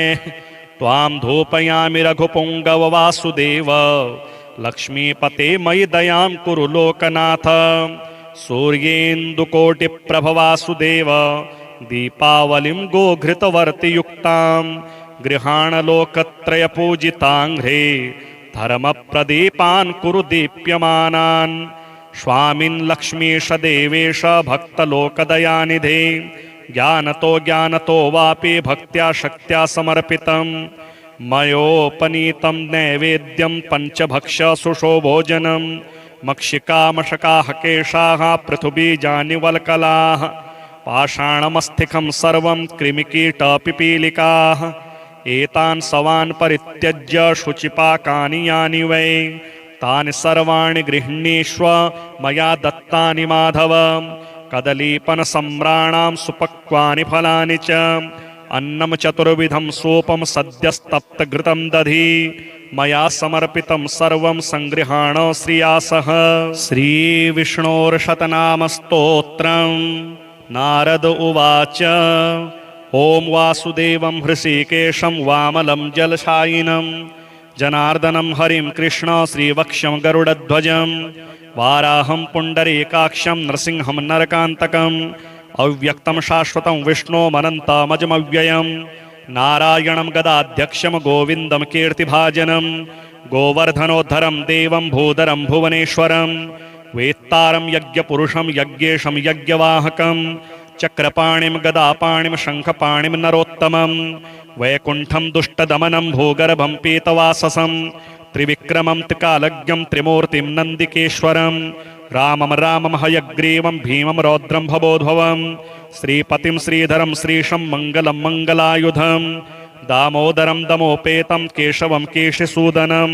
त्वां धूपयामि रघुपुङ्गव वासुदेव लक्ष्मीपते मयि दयां कुरु लोकनाथ सूर्येन्दुकोटिप्रभ वासुदेव दीपावलिं गोघृतवर्तियुक्तां गृहाणलोकत्रयपूजिताङ्घ्रे धर्मप्रदीपान् कुरु दीप्यमानान् स्वामिन् लक्ष्मीश देवेश भक्तलोकदयानिधे ज्ञानतो ज्ञानतो वापि भक्त्या शक्त्या समर्पितं मयोपनीतं नैवेद्यं पञ्चभक्ष्य सुषोभोजनं मक्षिकामशकाः केशाः पृथुबीजानि वल्कलाः पाषाणमस्तिकं सर्वं कृमिकीटपिपीलिकाः एतान् सवान् परित्यज्य शुचिपाकानि यानि वै तानि सर्वाणि गृह्णीष्व मया दत्तानि माधव कदलीपनसम्राणां सुपक्वानि फलानि च अन्नं चतुर्विधं सूपं सद्यस्तप्तघृतं दधि मया समर्पितं सर्वं सङ्गृहाण श्रिया सह श्रीविष्णोर्शतनामस्तोत्रं नारद उवाच ॐ वासुदेवं हृषीकेशं वामलं जलशायिनं जनार्दनं हरिं कृष्ण श्रीवक्ष्यं गरुडध्वजं वाराहं पुण्डरीकाक्षं नृसिंहं नरकान्तकम् अव्यक्तं शाश्वतं विष्णोमनन्तमजमव्ययं नारायणं गदाध्यक्षं गोविन्दं कीर्तिभाजनं गोवर्धनोद्धरं देवं भूधरं भुवनेश्वरं वेत्तारं यज्ञपुरुषं यज्ञेशं यज्ञवाहकं चक्रपाणिं गदापाणिं शङ्खपाणिं नरोत्तमं वैकुण्ठं दुष्टदमनं भूगर्भं पीतवाससं त्रिविक्रमं त्रिकालज्ञं त्रिमूर्तिं नन्दिकेश्वरं रामं रामं हयग्रीवं भीमं रौद्रं भवोद्भवं श्रीपतिं श्रीधरं श्रीशं मङ्गलं मङ्गलायुधं दामोदरं दमोपेतं केशवं केशिसूदनं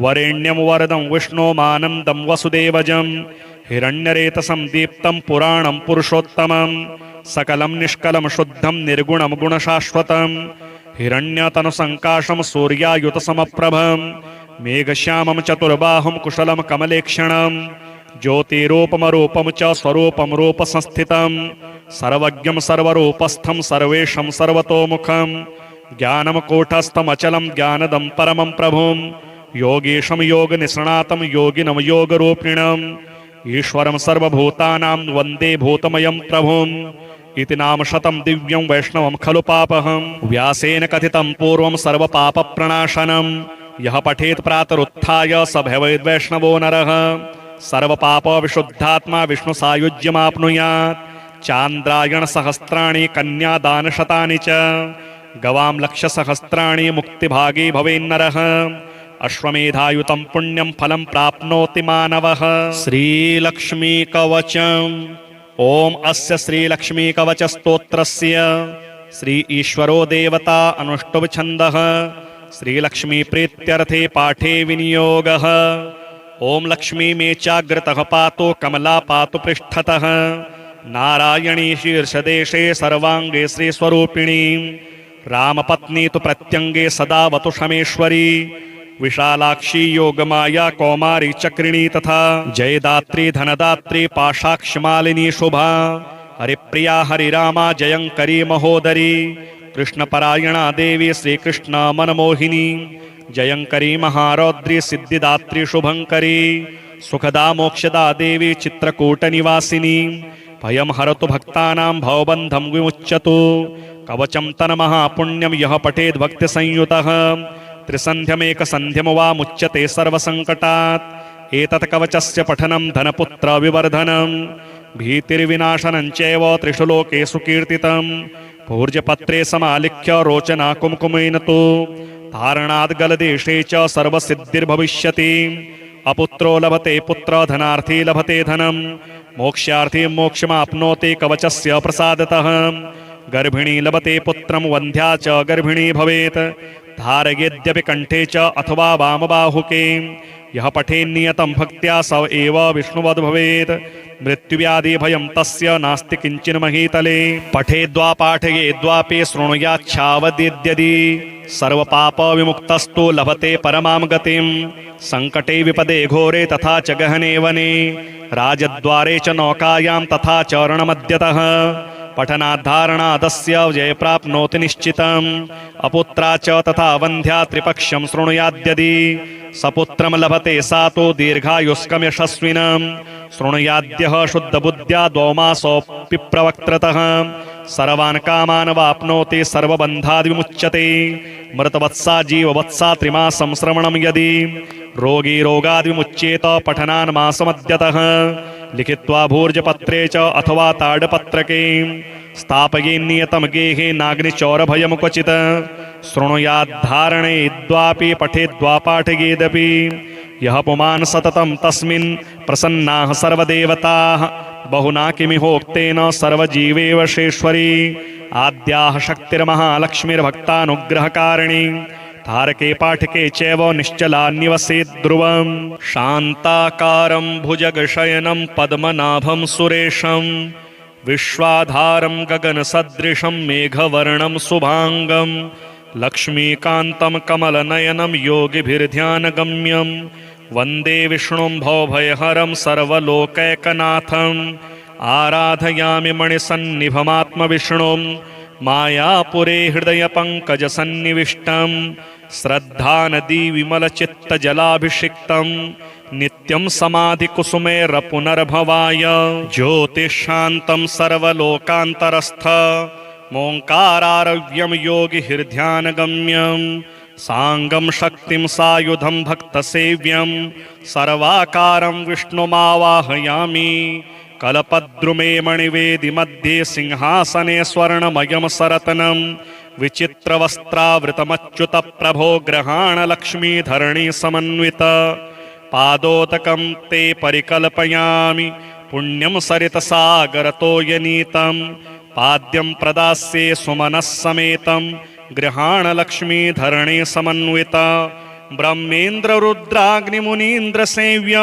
वरेण्यं वरदं विष्णोमानन्दं वसुदेवजं हिरण्यरेतसं दीप्तं पुराणं पुरुषोत्तमं सकलं निष्कलं शुद्धं निर्गुणं गुणशाश्वतं हिरण्यतनुसङ्काशं सूर्यायुतसमप्रभं मेघश्यामं चतुर्बाहुं कुशलं कमलेक्षणं ज्योतिरूपमरूपं च स्वरूपं रूपसंस्थितं सर्वज्ञं सर्वरूपस्थं सर्वेशं सर्वतोमुखं ज्ञानं कूटस्थमचलं ज्ञानदं परमं प्रभुं योगीशं योगनिष्णातं योगिनं योगरूपिणम् ईश्वरं सर्वभूतानां वन्दे भूतमयं प्रभुम् इति नाम शतं दिव्यं वैष्णवं खलु पापहं व्यासेन कथितं पूर्वं सर्वपापप्रणाशनं यः पठेत् प्रातरुत्थाय स भवेद्वैष्णवो नरः सर्वपापविशुद्धात्मा विष्णुसायुज्यमाप्नुयात् चान्द्रायणसहस्राणि कन्यादानशतानि च गवां लक्षसहस्राणि मुक्तिभागी भवेन्नरः अश्वमेधायुतं पुण्यं फलं प्राप्नोति मानवः श्रीलक्ष्मीकवचम् ॐ अस्य श्रीलक्ष्मीकवचस्तोत्रस्य श्री ईश्वरो देवता अनुष्टुप् छन्दः श्रीलक्ष्मीप्रीत्यर्थे पाठे विनियोगः ओम लक्ष्मी मे चाग्रतः पातु कमला पातु पृष्ठतः नारायणी शीर्षदेशे सर्वांगे श्रीस्वरूपिणी रामपत्नी तु प्रत्यंगे सदावतु शमेश्वरी विशालाक्षी योगमाया कौमारी चक्रिणी तथा जयदात्री धनदात्री पाशाक्षमालिनी शुभा हरिप्रिया हरिरामा जयंकरी महोदरी कृष्णपरायणा देवी श्रीकृष्ण मनमोहिनी जयंकरी महारौद्री सिद्धिदात्री शुभंकरी सुखदा मोक्षदा देवी चित्रकूट निवासिनी भयं हरतु भक्तानां भवबन्धं विमुच्यतु कवचं तन्महापुण्यं यः पठेद् भक्तिसंयुतः त्रिसन्ध्यमेकसन्ध्यं वा मुच्यते सर्वसङ्कटात् एतत् कवचस्य पठनं धनपुत्रविवर्धनं भीतिर्विनाशनं चैव त्रिषु लोकेषु कीर्तितं पूर्जपत्रे समालिख्य रोचना कुमकुमेन तु धारणाद् गलदेशे च सर्वसिद्धिर्भविष्यति अपुत्रो लभते पुत्र धनार्थी लभते धनं मोक्षार्थी मोक्षमाप्नोति कवचस्य प्रसादतः गर्भिणी लभते पुत्रं वन्ध्या च गर्भिणी भवेत् धारयेद्यपि कण्ठे च अथवा वामबाहुके यः पठेन्नियतं भक्त्या स एव विष्णुवद् भवेत् मृत्युव्याधि भयं तस्य नास्ति किञ्चिन् महीतले पठेद्वा पाठयेद्वापि शृणुयाच्छावदिद्यदि सर्वपाप विमुक्तस्तु लभते परमां गतिं संकटे विपदे घोरे तथा च गहने वने राजद्वारे च नौकायां तथा च रणमध्यतः पठनाद्धारणादस्य जय प्राप्नोति निश्चितम् अपुत्रा च तथा वन्ध्या त्रिपक्षं शृणुयाद्यदि सपुत्रं लभते सा तु दीर्घायुष्कं यशस्विनं शृणुयाद्यः शुद्धबुद्ध्या द्वौमासोऽपि प्रवक्त्रतः सर्वान् कामान् वाप्नोति सर्वबन्धाद् विमुच्यते मृतवत्सा जीववत्सा त्रिमासं श्रवणं यदि रोगी रोगाद् विमुच्येत पठनान् मासमद्यतः लिखित्वा भूर्जपत्रे च अथवा ताडपत्रके स्थापयेन्नियतं गेहे नाग्निचौरभयं क्वचित् शृणुयाद्धारणेद्वापि पठेद्वा पाठयेदपि यः पुमान् सततं तस्मिन् प्रसन्नाः सर्वदेवताः बहुना किमिहोक्तेन सर्वजीवेव शेश्वरी आद्याः शक्तिर्महालक्ष्मीर्भक्तानुग्रहकारिणी तारके पाठके चैव निश्चलान्निवसेत् ध्रुवं शान्ताकारं भुजगशयनं पद्मनाभं सुरेशं विश्वाधारं गगनसदृशं मेघवर्णं शुभांगं लक्ष्मीकान्तं कमलनयनं योगिभिर्ध्यानगम्यं वन्दे विष्णुं भवभयहरं सर्वलोकैकनाथम् आराधयामि मणिसन्निभमात्मविष्णुं मायापुरे हृदयपङ्कजसन्निविष्टं श्रद्धानदी विमलचित्तजलाभिषिक्तं नित्यं समाधिकुसुमेरपुनर्भवाय ज्योतिशान्तं सर्वलोकान्तरस्थ मोङ्कारारव्यं योगिभिर्ध्यानगम्यं साङ्गं शक्तिं सायुधं भक्तसेव्यं सर्वाकारं विष्णुमावाहयामि कल्पद्रुमे मणिवेदि मध्ये सिंहासने स्वर्णमयं सरतनं विचित्रवस्त्रावृतमच्युतप्रभो ग्रहाणलक्ष्मीधरणी समन्वित पादोदकं ते परिकल्पयामि पुण्यं सरितसागरतोयनीतं पाद्यं प्रदास्ये सुमनः समेतं गृहाणलक्ष्मीधरणी समन्वित ब्रह्मेन्द्ररुद्राग्निमुनीन्द्रसेव्य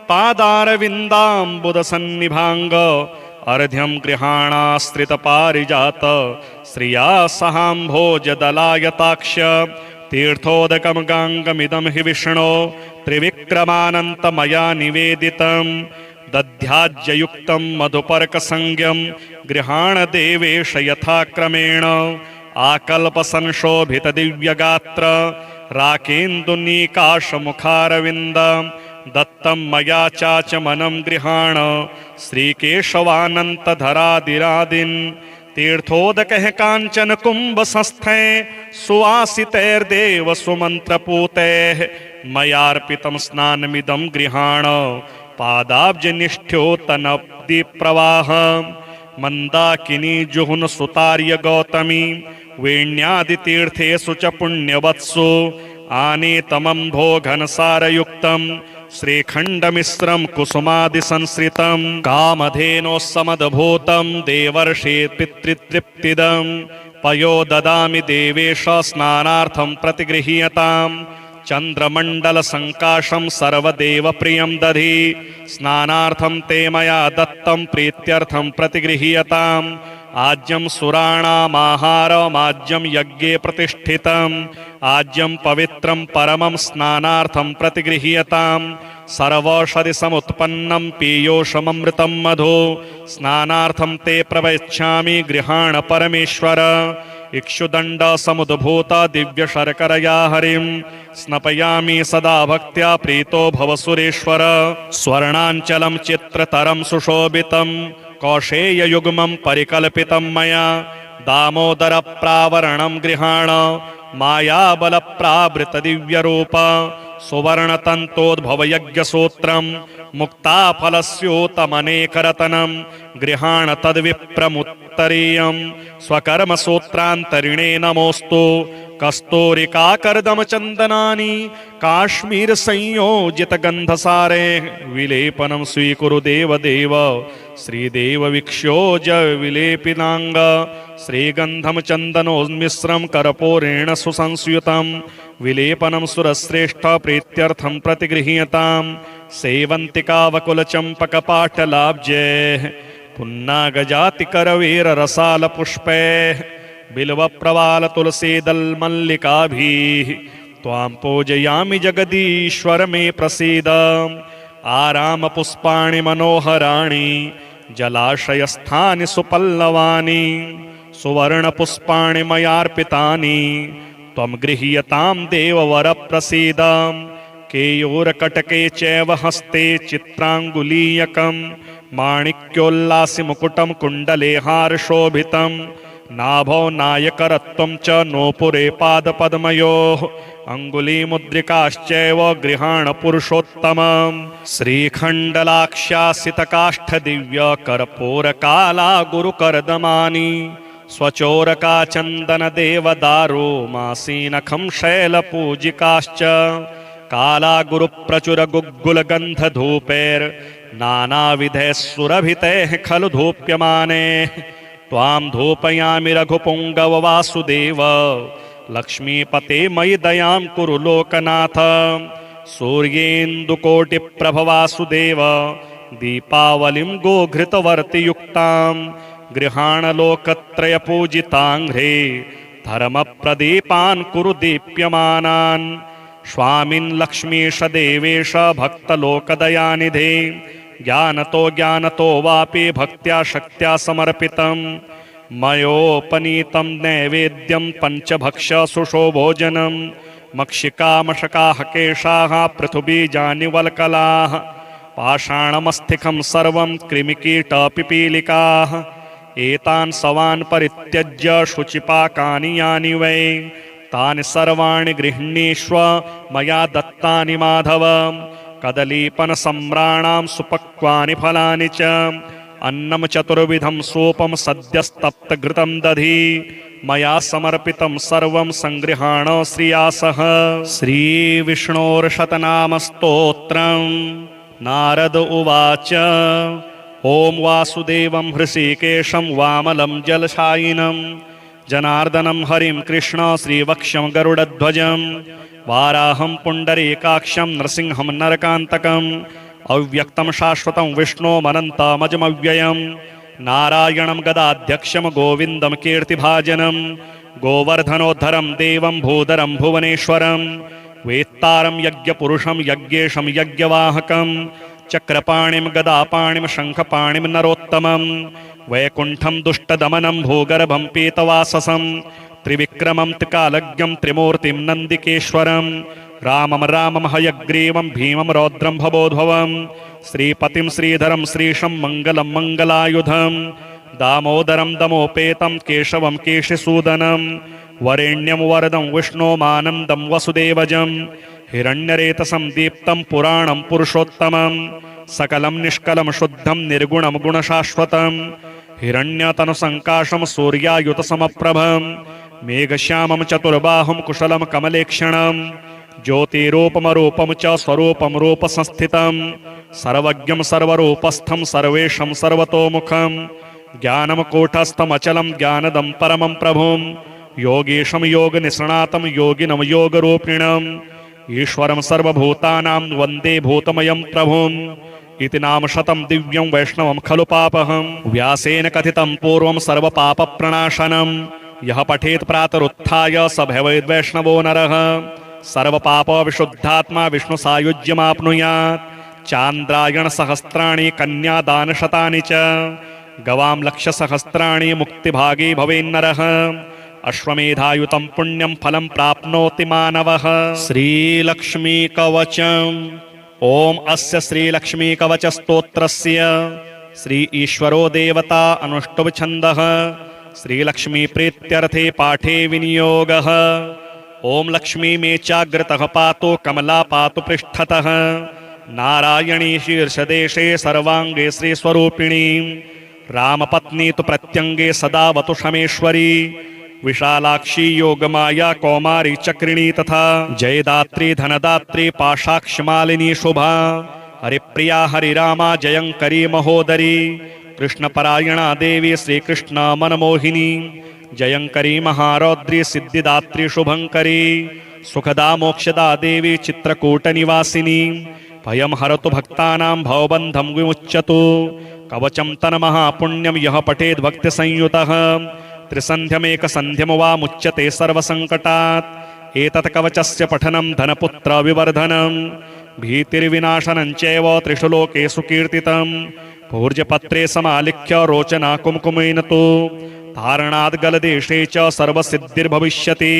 पादारविन्दाम्बुदसन्निभाङ्ग अर्घ्यं गृहाणाश्रितपारिजात श्रिया सहाम्भोजदलायताक्ष तीर्थोदकं गाङ्गमिदं हि विष्णो त्रिविक्रमानन्तमया निवेदितं दध्याज्ययुक्तं मधुपर्कसंज्ञं गृहाणदेवेश यथाक्रमेण आकल्पसंशोभितदिव्यगात्र राकेन्दुनीकाशमुखारविन्द दत्तं मया चाचमनं गृहाण श्रीकेशवानन्तधरादिरादिन् तीर्थोदकः काञ्चन कुम्भसंस्थे सुवासितैर्देव सुमन्त्रपूतैः मयार्पितं स्नानमिदं गृहाण पादाब्जनिष्ठ्योतनब्धिप्रवाह मन्दाकिनी जुहुन सुतार्य गौतमी वेण्यादितीर्थेषु च पुण्यवत्सु आनीतमम्भो घनसारयुक्तं श्रीखण्डमिश्रं कुसुमादिसंश्रितं कामधेनोस्समद्भूतं देवर्षे पितृतृप्तिदं पयो ददामि देवेश स्नानार्थं प्रतिगृह्यतां चंद्रमंडल संकाशम सर्वदेव प्रियं दधि स्नानार्थं ते मया दत्तं प्रीत्यर्थं प्रतिगृह्यताम् आज्यं सुराणामाहारमाज्यं यज्ञे प्रतिष्ठितम् आज्यं पवित्रं परमं स्नानार्थं प्रतिगृह्यताम् सर्वौषधि समुत्पन्नं पीयूषममृतं मधु स्नानार्थं ते प्रवक्ष्यामि गृहाण परमेश्वर इक्षुदंड समुद्भूत दिव्य शर्करया हरिं स्नपयामि सदा भक्त्या प्रीतो भव सुरेश्वर स्वर्णांचलं चित्रतरं सुशोभितं कौशेययुग्मं परिकल्पितं मया दामोदर प्रावरणं गृहाण मायाबलप्रावृत दिव्यरूप सुवर्णतन्तोद्भवयज्ञसूत्रं मुक्ताफलस्योतमनेकरतनं गृहाण तद्विप्रमुत्तरीयं स्वकर्मसूत्रान्तरिणे नमोऽस्तु कस्तूरिकाकर्दमचन्दनानि काश्मीर संयोजित गन्धसारे विलेपनं स्वीकुरु देवदेव श्रीदेव विक्षोज विलेपिनांग श्रीगंधम चंदनोन्मिश्रं कर्पूरेण सुसंस्युतं विलेपनं सुरश्रेष्ठ प्रीत्यर्थं प्रतिगृह्यतां सेवन्तिका वकुलचम्पकपाटलाब्जे पुन्नागजातिकरवीर रसाल पुष्पे बिल्व प्रवाल तुलसीदलमल्लिकाभिः त्वां पूजयामि जगदीश्वर मे प्रसीद आराम पुष्पाणि मनोहराणि जलाशयस्थानि सुपल्लवानि सुवर्ण पुष्पाणि मयार्पितानि त्वं गृह्यतां देववर प्रसीद केयूरकटके चैव हस्ते चित्रांगुलीयकं माणिक्योल्लासि मुकुटं कुण्डले हारशोभितं नाभौ नायकरत्वं च नूपुरे पादपद्मयोः अङ्गुलीमुद्रिकाश्चैव गृहाण पुरुषोत्तमं श्रीखण्डलाक्ष्यासितकाष्ठदिव्य कर्पूरकाला गुरुकर्दमानि स्वचोरका चन्दनदेवदारो मासीनखं शैलपूजिकाश्च काला गुरुप्रचुर गुग्गुलगन्धधूपैर्नानाविधैः सुरभितैः खलु धूप्यमाने त्वां धूपयामि रघुपुङ्गव वासुदेव लक्ष्मीपते मयि दयां कुरु लोकनाथ सूर्येन्दुकोटिप्रभ वासुदेव दीपावलिं गोघृतवर्तियुक्तां गृहाणलोकत्रयपूजिताङ्घ्रे धर्मप्रदीपान् कुरु दीप्यमानान् स्वामिन् लक्ष्मीश देवेश भक्तलोकदयानिधे ज्ञानतो ज्ञानतो वापि भक्त्या शक्त्या समर्पितं मयोपनीतं नैवेद्यं पञ्चभक्ष्य सुषोभोजनं मक्षिकामशकाः केशाः पृथुबीजानि वल्कलाः पाषाणमस्तिकं सर्वं कृमिकीटपिपीलिकाः एतान् सवान् परित्यज्य शुचिपाकानि यानि वै तानि सर्वाणि गृह्णीष्व मया दत्तानि माधव कदलीपनसम्राणां सुपक्वानि फलानि च अन्नं चतुर्विधं सूपं सद्यस्तप्तघृतं दधि मया समर्पितं सर्वं सङ्गृहाण श्रिया सह श्रीविष्णोर्शतनामस्तोत्रं नारद उवाच ॐ वासुदेवं हृषीकेशं वामलं जलशायिनं जनार्दनं हरिं कृष्ण श्रीवक्ष्यं गरुडध्वजं वाराहं पुण्डरीकाक्षं नृसिंहं नरकान्तकम् अव्यक्तं शाश्वतं विष्णोमनन्तमजमव्ययं नारायणं गदाध्यक्षं गोविन्दं कीर्तिभाजनं गोवर्धनोद्धरं देवं भूधरं भुवनेश्वरं वेत्तारं यज्ञपुरुषं यज्ञेशं यज्ञवाहकं चक्रपाणिं गदापाणिं शङ्खपाणिं नरोत्तमं वैकुण्ठं दुष्टदमनं भूगर्भं पीतवाससं त्रिविक्रमं त्रिकालज्ञं त्रिमूर्तिं नन्दिकेश्वरं रामं रामं हयग्रीवं भीमं रौद्रं भवोद्भवं श्रीपतिं श्रीधरं श्रीशं मङ्गलं मङ्गलायुधं दामोदरं दमोपेतं केशवं केशिसूदनं वरेण्यं वरदं विष्णोमानन्दं वसुदेवजं हिरण्यरेतसं दीप्तं पुराणं पुरुषोत्तमं सकलं निष्कलं शुद्धं निर्गुणं गुणशाश्वतं हिरण्यतनुसङ्काशं सूर्यायुतसमप्रभं मेघश्यामं चतुर्बाहुं कुशलं कमलेक्षणं ज्योतिरूपमरूपं च स्वरूपं रूपसंस्थितं सर्वज्ञं सर्वरूपस्थं सर्वेशं सर्वतोमुखं ज्ञानं कूटस्थमचलं ज्ञानदं परमं प्रभुं योगीशं योगनिष्णातं योगिनं योगरूपिणं ईश्वरं सर्वभूतानां वन्दे भूतमयं प्रभुम् इति नाम शतं दिव्यं वैष्णवं खलु पापहं व्यासेन कथितं पूर्वं सर्वपापप्रणाशनं यः पठेत् प्रातरुत्थाय स भवेद् वैष्णवो नरः सर्वपापविशुद्धात्मा विष्णुसायुज्यमाप्नुयात् चान्द्रायणसहस्राणि कन्यादानशतानि च गवां लक्षसहस्राणि मुक्तिभागी भवेन्नरः अश्वमेधायुतं पुण्यं फलं प्राप्नोति मानवः। श्रीलक्ष्मीकवचम्। ओम अस्य श्रीलक्ष्मीकवचस्तोत्रस्य श्री ईश्वरो देवता अनुष्टुभ छन्दः श्रीलक्ष्मी प्रीत्यर्थे पाठे विनियोगः। ओम लक्ष्मी मे चाग्रतः पातु कमला पातु पृष्ठतः नारायणी शीर्षदेशे सर्वांगे श्रीस्वरूपिणी रामपत्नी तु प्रत्यंगे सदावतु शमेश्वरी विशालाक्षी योगमाया कौमारी चक्रिणी तथा जयदात्री धनदात्री पाशाक्षमालिनी शुभा हरिप्रिया हरिरामा जयंकरी महोदरी कृष्णपरायणा देवी श्रीकृष्ण मनमोहिनी जयंकरी महारौद्री सिद्धिदात्री शुभंकरी सुखदा मोक्षदा देवी चित्रकूटनिवासिनी भयं हरतु भक्तानां भवबन्धं विमुच्यतु कवचं तन्महापुण्यं यः पठेद् भक्तिसंयुतः त्रिसन्ध्यमेकसन्ध्यं वा मुच्यते सर्वसङ्कटात् एतत् कवचस्य पठनं धनपुत्रविवर्धनं भीतिर्विनाशनं चैव त्रिषु लोकेषु कीर्तितं भूर्जपत्रे समालिख्य रोचना कुमकुमेन तु धारणाद् गलदेशे च सर्वसिद्धिर्भविष्यति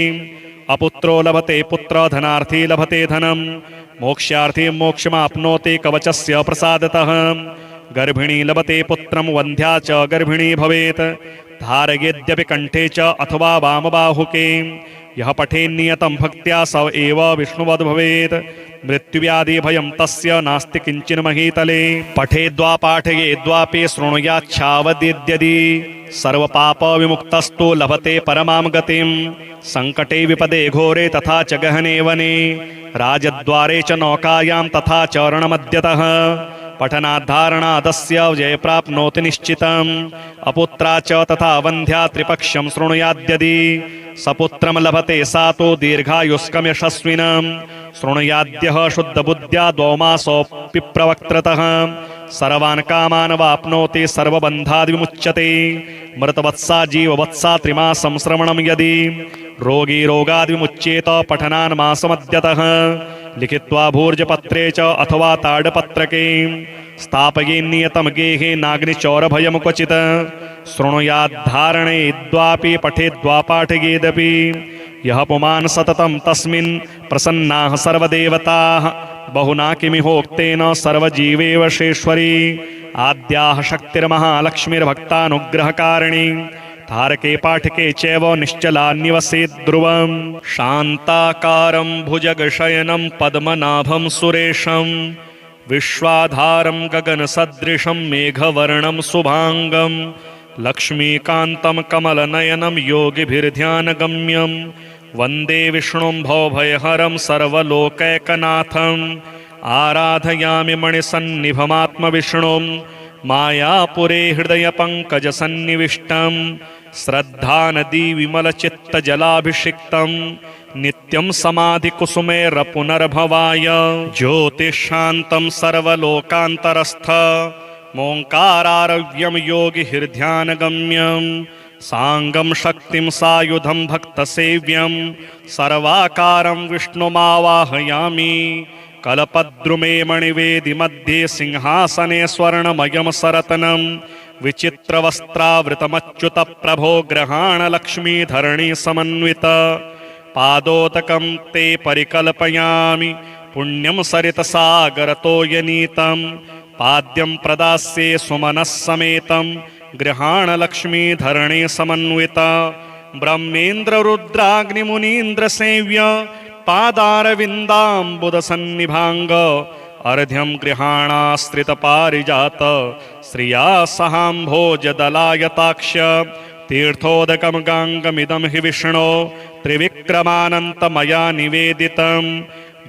अपुत्रो लभते पुत्र धनार्थी लभते धनं मोक्ष्यार्थी मोक्षमाप्नोति कवचस्य प्रसादतः गर्भिणी लभते पुत्रं वन्ध्या च गर्भिणी भवेत् धारयेद्यपि कंठे च अथवा वामबाहुके यः पठेन्नियतं भक्त्या स एव विष्णुवद् भवेत् मृत्युव्याधि भयं तस्य नास्ति किंचिन् महीतले पठेद्वा पाठयेद्वापि शृणुयाच्छावदेद्यदि सर्वपाप विमुक्तस्तु लभते परमां गतिं संकटे विपदे घोरे तथा च गहने वने राजद्वारे च नौकायां तथा चरणमध्यतः पठनाद्धारणादस्य जय प्राप्नोति निश्चितम् अपुत्रा च तथा वन्ध्या त्रिपक्ष्यं शृणुयाद्यदि सपुत्रं लभते सा तु दीर्घायुष्कं यशस्विनं शृणुयाद्यः शुद्धबुद्ध्या द्वौमासोऽपि प्रवक्त्रतः सर्वान् कामान् वाप्नोति सर्वबन्धाद् विमुच्यते मृतवत्सा जीववत्सा त्रिमासं श्रवणं यदि रोगी रोगाद् विमुच्येत पठनान् मासमद्यतः लिखित्वा भूर्जपत्रे च अथवा ताडपत्रके स्थापयेन्नियतं गेहे नाग्निचौरभयं क्वचित् शृणुयाद्धारणेद्वापि पठेद्वा पाठयेदपि यः पुमान् सततं तस्मिन् प्रसन्नाः सर्वदेवताः बहुना किमिहोक्तेन सर्वजीवेवशेश्वरी आद्याः शक्तिर्महालक्ष्मीर्भक्तानुग्रहकारिणी तारके पाठके चैव निश्चलान्यवसेत् ध्रुवम् शान्ताकारं भुजगशयनं पद्मनाभं सुरेशं विश्वाधारं गगनसदृशं मेघवर्णं शुभांगं लक्ष्मीकान्तं कमलनयनं योगिभिर्ध्यानगम्यं वन्दे विष्णुं भवभयहरं सर्वलोकैकनाथम् आराधयामि मणिसन्निभमात्मविष्णुं मायापुरे हृदयपङ्कजसन्निविष्टं श्रद्धानदी विमलचित्तजलाभिषिक्तं नित्यं समाधिकुसुमेरपुनर्भवाय ज्योतिशान्तं सर्वलोकान्तरस्थ मोङ्कारारव्यं योगिभिर्ध्यानगम्यं साङ्गं शक्तिं सायुधं भक्तसेव्यं सर्वाकारं विष्णुमावाहयामि कल्पद्रुमे मणिवेदि मध्ये सिंहासने स्वर्णमयं सरतनं विचित्रवस्त्रावृतमच्युतप्रभो ग्रहाणलक्ष्मीधरणी समन्वित पादोदकं ते परिकल्पयामि पुण्यं सरितसागरतोयनीतं पाद्यं प्रदास्ये सुमनः समेतं गृहाणलक्ष्मीधरणी समन्वित ब्रह्मेन्द्ररुद्राग्निमुनीन्द्रसेव्य पादारविन्दाम्बुदसन्निभाङ्ग अर्घ्यं गृहाणाश्रितपारिजात श्रिया सहाम्भोजदलायताक्ष तीर्थोदकं गाङ्गमिदं हि विष्णो त्रिविक्रमानन्तमया निवेदितं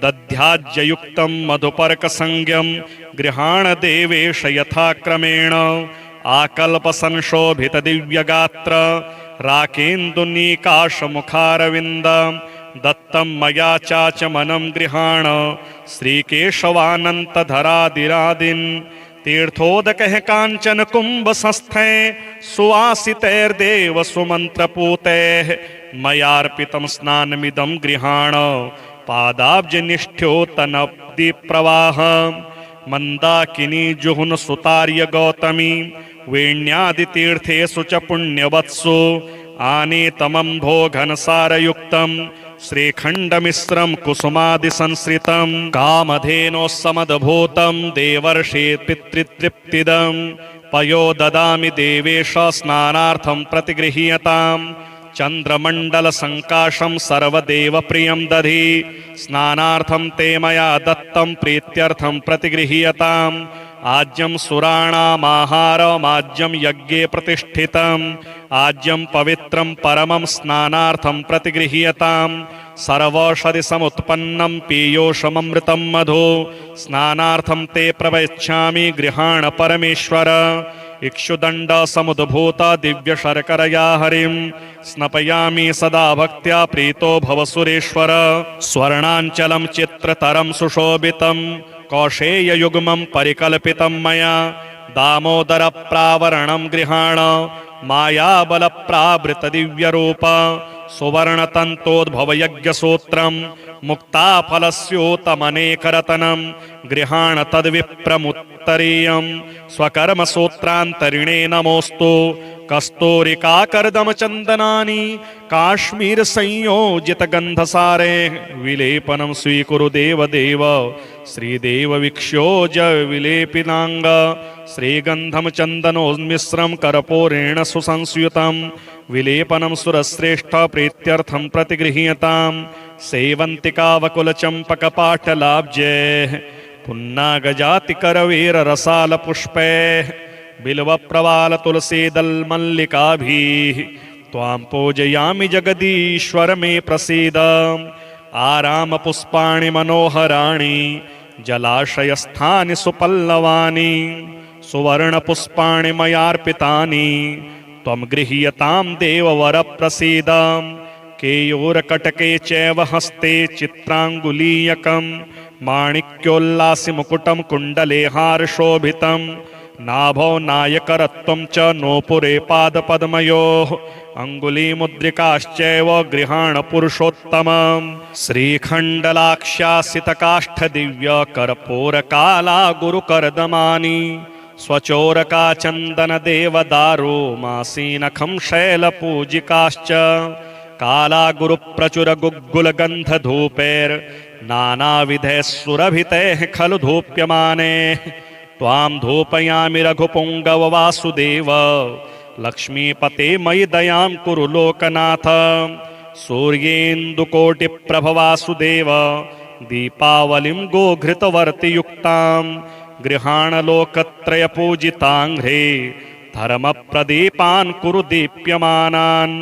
दध्याज्ययुक्तं मधुपर्कसंज्ञं गृहाणदेवेश यथाक्रमेण आकल्पसंशोभितदिव्यगात्र राकेन्दुनीकाशमुखारविन्द दत्तं मया चाचमनं गृहाण श्रीकेशवानन्तधरादिरादिन् तीर्थोदकः काञ्चन कुम्भसंस्थे सुवासितैर्देव सुमन्त्रपूतैः मयार्पितं स्नानमिदं गृहाण पादाब्जनिष्ठ्योतनब्धिप्रवाह मन्दाकिनी जुहुन सुतार्य गौतमी वेण्यादितीर्थेषु च पुण्यवत्सु आनीतमम्भो घनसारयुक्तं श्रीखण्डमिश्रं कुसुमादिसंश्रितं कामधेनोस्समद्भूतं देवर्षि पितृतृप्तिदं पयो ददामि देवेश स्नानार्थं प्रतिगृह्यताम् चन्द्रमण्डलसङ्काशं सर्वदेवप्रियं दधि स्नानार्थं ते मया दत्तं प्रीत्यर्थं प्रतिगृह्यताम् आज्यं सुराणामाहारमाज्यं यज्ञे प्रतिष्ठितम् आज्यं पवित्रं परमं स्नानार्थं प्रतिगृह्यताम् सर्वौषधिसमुत्पन्नं पीयूषममृतं मधु स्नानार्थं ते प्रवक्ष्यामि गृहाण परमेश्वर इक्षुदण्ड समुद्भूत दिव्यशर्करया हरिं स्नपयामि सदा भक्त्या प्रीतो भव सुरेश्वर स्वर्णाञ्चलं चित्रतरं सुशोभितं कौशेययुग्मं परिकल्पितं मया दामोदरप्रावरणं गृहाण मायाबलप्रावृतदिव्यरूप सुवर्णतन्तोद्भवयज्ञसूत्रं मुक्ताफलस्योतमनेकरतनं गृहाण तद्विप्रमुत्तरीयं स्वकर्मसूत्रान्तरिणे नमोऽस्तु कस्तूरिकाकर्दमचन्दनानि काश्मीरसंयोजितगन्धसारे विलेपनं स्वीकुरु देवदेव श्रीदेववीक्ष्योज विलेपिनाङ्ग श्रीगन्धं चन्दनोन्मिश्रं कर्पूरेण सुसंस्युतं विलेपनं सुरश्रेष्ठ प्रीत्यर्थं प्रतिगृह्यताम् सेवन्तिकावकुलचम्पकपाटलाब्जैः पुन्नागजातिकरवीररसालपुष्पैः बिल्वप्रवालतुलसीदलमल्लिकाभिः त्वां पूजयामि जगदीश्वर मे प्रसीद आरामपुष्पाणि मनोहराणि जलाशयस्थानि सुपल्लवानि सुवर्णपुष्पाणि मयार्पितानि त्वं गृह्यतां देववरप्रसीद केयूरकटके चैव हस्ते चित्राङ्गुलीयकं माणिक्योल्लासिमुकुटं कुण्डले हारशोभितं नाभौ नायकरत्वं च नोपुरे पादपद्मयोः अङ्गुलीमुद्रिकाश्चैव गृहाण पुरुषोत्तमं श्रीखण्डलाक्ष्यासितकाष्ठदिव्यकर्पूरकाला गुरुकर्दमानि स्वचोरका चन्दनदेवदारो मासीनखं शैलपूजिकाश्च काला गुरुप्रचुरगुग्गुलगन्धधूपैर्नानाविधैः सुरभितैः खलु धूप्यमानैः त्वां धूपयामि रघुपुङ्गव वासुदेव लक्ष्मीपते मयि दयां कुरु लोकनाथ सूर्येन्दुकोटिप्रभ वासुदेव दीपावलिं गोघृतवर्तियुक्तां गृहाण लोकत्रयपूजिताङ्घ्रे धर्मप्रदीपान् कुरु दीप्यमानान्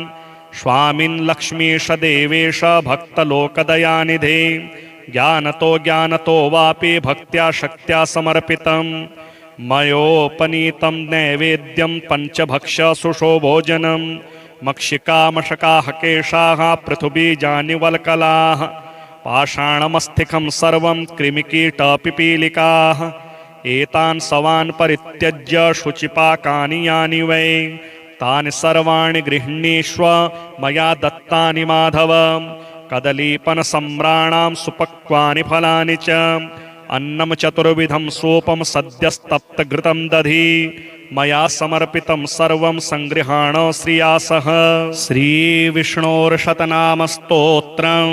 स्वामिन् लक्ष्मीश देवेश भक्तलोकदयानिधे ज्ञानतो वापि भक्त्या शक्त्या समर्पितं मयोपनीतं नैवेद्यं पञ्चभक्ष्य सुषोभोजनं मक्षिकामशकाः केशाः पृथुबीजानि वल्कलाः पाषाणमस्तिकं सर्वं कृमिकीटपिपीलिकाः एतान् सवान् परित्यज्य शुचिपाकानि यानि वै तानि सर्वाणि गृह्णीष्व मया दत्तानि माधव कदलीपनसम्राणां सुपक्वानि फलानि च अन्नं चतुर्विधं सूपं सद्यस्तप्तघृतं दधि मया समर्पितं सर्वं सङ्गृहाण श्रिया सह श्रीविष्णोर्शतनामस्तोत्रं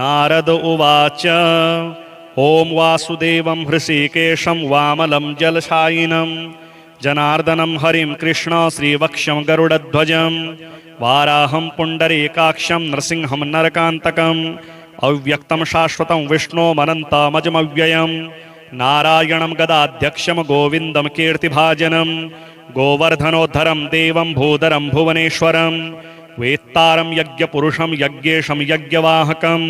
नारद उवाच ॐ वासुदेवं हृषीकेशं वामलं जलशायिनं जनार्दनं हरिं कृष्ण श्रीवक्ष्यं गरुडध्वजं वाराहं पुण्डरीकाक्षं नृसिंहं नरकान्तकम् अव्यक्तं शाश्वतं विष्णोमनन्तमजमव्ययं नारायणं गदाध्यक्षं गोविन्दं कीर्तिभाजनं गोवर्धनोद्धरं देवं भूधरं भुवनेश्वरं वेत्तारं यज्ञपुरुषं यज्ञेशं यज्ञवाहकं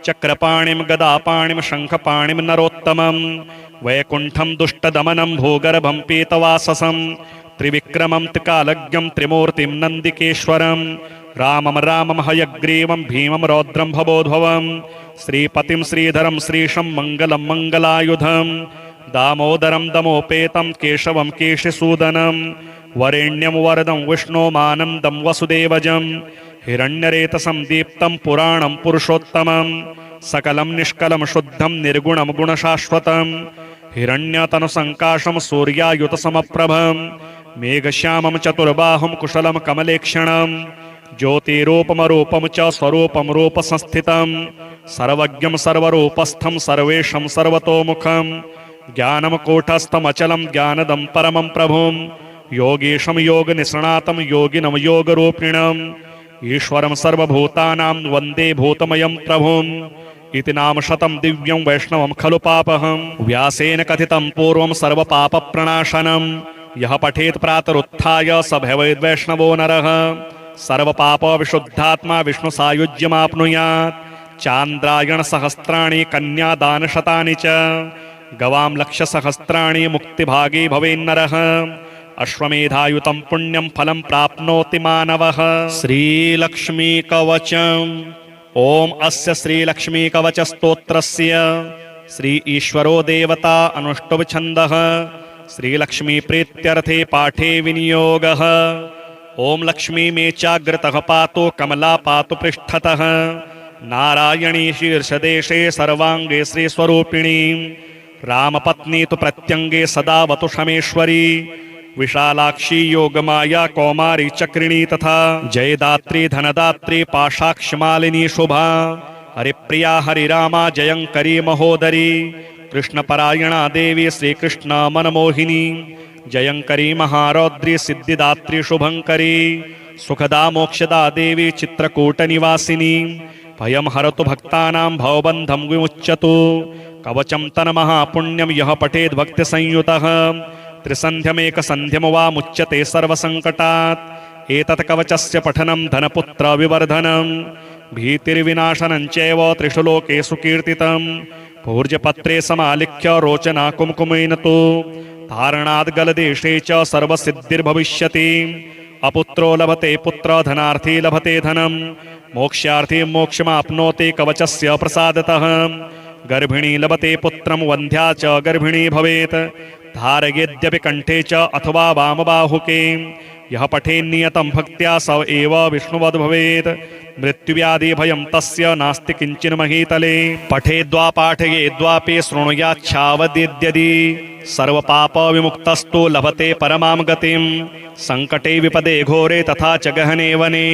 चक्रपाणिं गदापाणिं शङ्खपाणिं नरोत्तमं वैकुण्ठं दुष्टदमनं भूगर्भं पीतवाससं त्रिविक्रमं त्रिकालज्ञं त्रिमूर्तिं नन्दिकेश्वरं रामं रामं हयग्रीवं भीमं रौद्रं भवोद्भवं श्रीपतिं श्रीधरं श्रीशं मङ्गलं मङ्गलायुधं दामोदरं दमोपेतं केशवं केशिसूदनं वरेण्यं वरदं विष्णोमानन्दं वसुदेवजं हिरण्यरेतसं दीप्तं पुराणं पुरुषोत्तमं सकलं निष्कलं शुद्धं निर्गुणं गुणशाश्वतं हिरण्यतनुसङ्काशं सूर्यायुतसमप्रभं मेघश्यामं चतुर्बाहुं कुशलं कमलेक्षणं ज्योतिरूपमरूपं च स्वरूपं रूपसंस्थितं सर्वज्ञं सर्वरूपस्थं सर्वेशं सर्वतोमुखं ज्ञानं कूटस्थमचलं ज्ञानदं परमं प्रभुं योगीशं योगनिष्णातं योगिनं योगरूपिणम् ईश्वरं सर्वभूतानां वन्दे भूतमयं प्रभुम् इति नाम शतं दिव्यं वैष्णवं खलु पापहं व्यासेन कथितं पूर्वं सर्वपापप्रणाशनं यः पठेत् प्रातरुत्थाय स भवेद् वैष्णवो नरः सर्वपापविशुद्धात्मा विष्णुसायुज्यमाप्नुयात् चान्द्रायणसहस्राणि कन्यादानशतानि च गवां लक्षसहस्राणि मुक्तिभागी भवेन्नरः अश्वमेधायुतं पुण्यं फलं प्राप्नोति मानवः। श्रीलक्ष्मीकवचम्। ओम अस्य श्रीलक्ष्मीकवचस्तोत्रस्य श्री ईश्वरो देवता अनुष्टुभ छन्दः श्रीलक्ष्मी प्रीत्यर्थे पाठे विनियोगः। ओम लक्ष्मी मे चाग्रतः पातु कमला पातु पृष्ठतः नारायणी शीर्षदेशे सर्वांगे श्रीस्वरूपिणी रामपत्नी तु प्रत्यंगे सदा वतु शमेश्वरी विशालाक्षी योगमाया कौमारी चक्रिणी तथा जयदात्री धनदात्री पाशाक्षमालिनी शुभा हरिप्रिया हरिरामा जयंकरी महोदरी कृष्णपरायणा देवी श्रीकृष्ण मनमोहिनी जयंकरी महारौद्री सिद्धिदात्री शुभंकरी सुखदा मोक्षदा देवी चित्रकूटनिवासिनी भयं हरतु भक्तानां भवबन्धं विमुच्यतु कवचं तन्महापुण्यं यः पठेद् भक्तिसंयुतः त्रिसन्ध्यमेकसन्ध्यं वा मुच्यते सर्वसङ्कटात् एतत् कवचस्य पठनं धनपुत्रविवर्धनं भीतिर्विनाशनं चैव त्रिषु लोकेषु कीर्तितं पूर्जपत्रे समालिख्य रोचना कुमकुमेन तु धारणाद् गलदेशे च सर्वसिद्धिर्भविष्यति अपुत्रो लभते पुत्र धनार्थी लभते धनं मोक्ष्यार्थी मोक्षमाप्नोति कवचस्य प्रसादतः गर्भिणी लभते पुत्रं वन्ध्या च गर्भिणी भवेत् धारयेद्यपि कंठे च अथवा वामबाहुके यः पठेन्नियतं भक्त्या स एव विष्णुवद् भवेत् मृत्युव्याधि भयं तस्य नास्ति किञ्चिन् महीतले पठेद्वा पाठयेद्वापि शृणुयाच्छावदेद्यदि सर्वपापविमुक्तस्तु लभते परमां गतिं संकटे विपदे घोरे तथा च गहने वने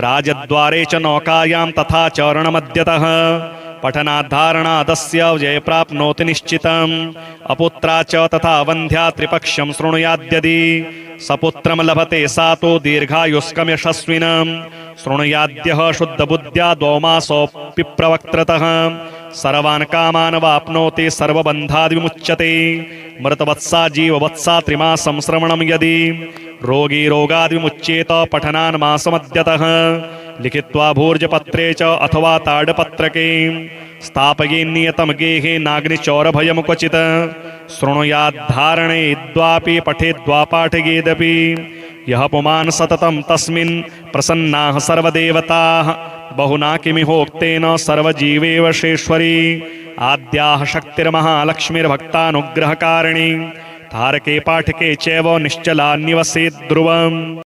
राजद्वारे च नौकायां तथा चरणमद्यतः पठनाद्धारणादस्य जय प्राप्नोति निश्चितम् अपुत्रा च तथा वन्ध्या त्रिपक्ष्यं शृणुयाद्यदि सपुत्रं लभते सा तु दीर्घायुष्कं यशस्विनं शृणुयाद्यः शुद्धबुद्ध्या द्वौमासोऽपि प्रवक्त्रतः सर्वान् कामान् वाप्नोति सर्वबन्धाद् विमुच्यते मृतवत्सा जीववत्सा त्रिमासं श्रवणं यदि रोगी रोगाद् विमुच्येत पठनान् मासमद्यतः लिखित्वा भूर्जपत्रे च अथवा ताडपत्रके स्थापयेन्नियतं गेहे नाग्निचौरभयं क्वचित् शृणुयाद्धारणेद्वापि पठेद्वा पाठयेदपि यः पुमान् सततं तस्मिन् प्रसन्नाः सर्वदेवताः बहुना किमिहोक्तेन सर्वजीवेवशेश्वरी आद्याः शक्तिर्महालक्ष्मीर्भक्तानुग्रहकारिणी तारके पाठके चैव निश्चला निवसेत् ध्रुवम्।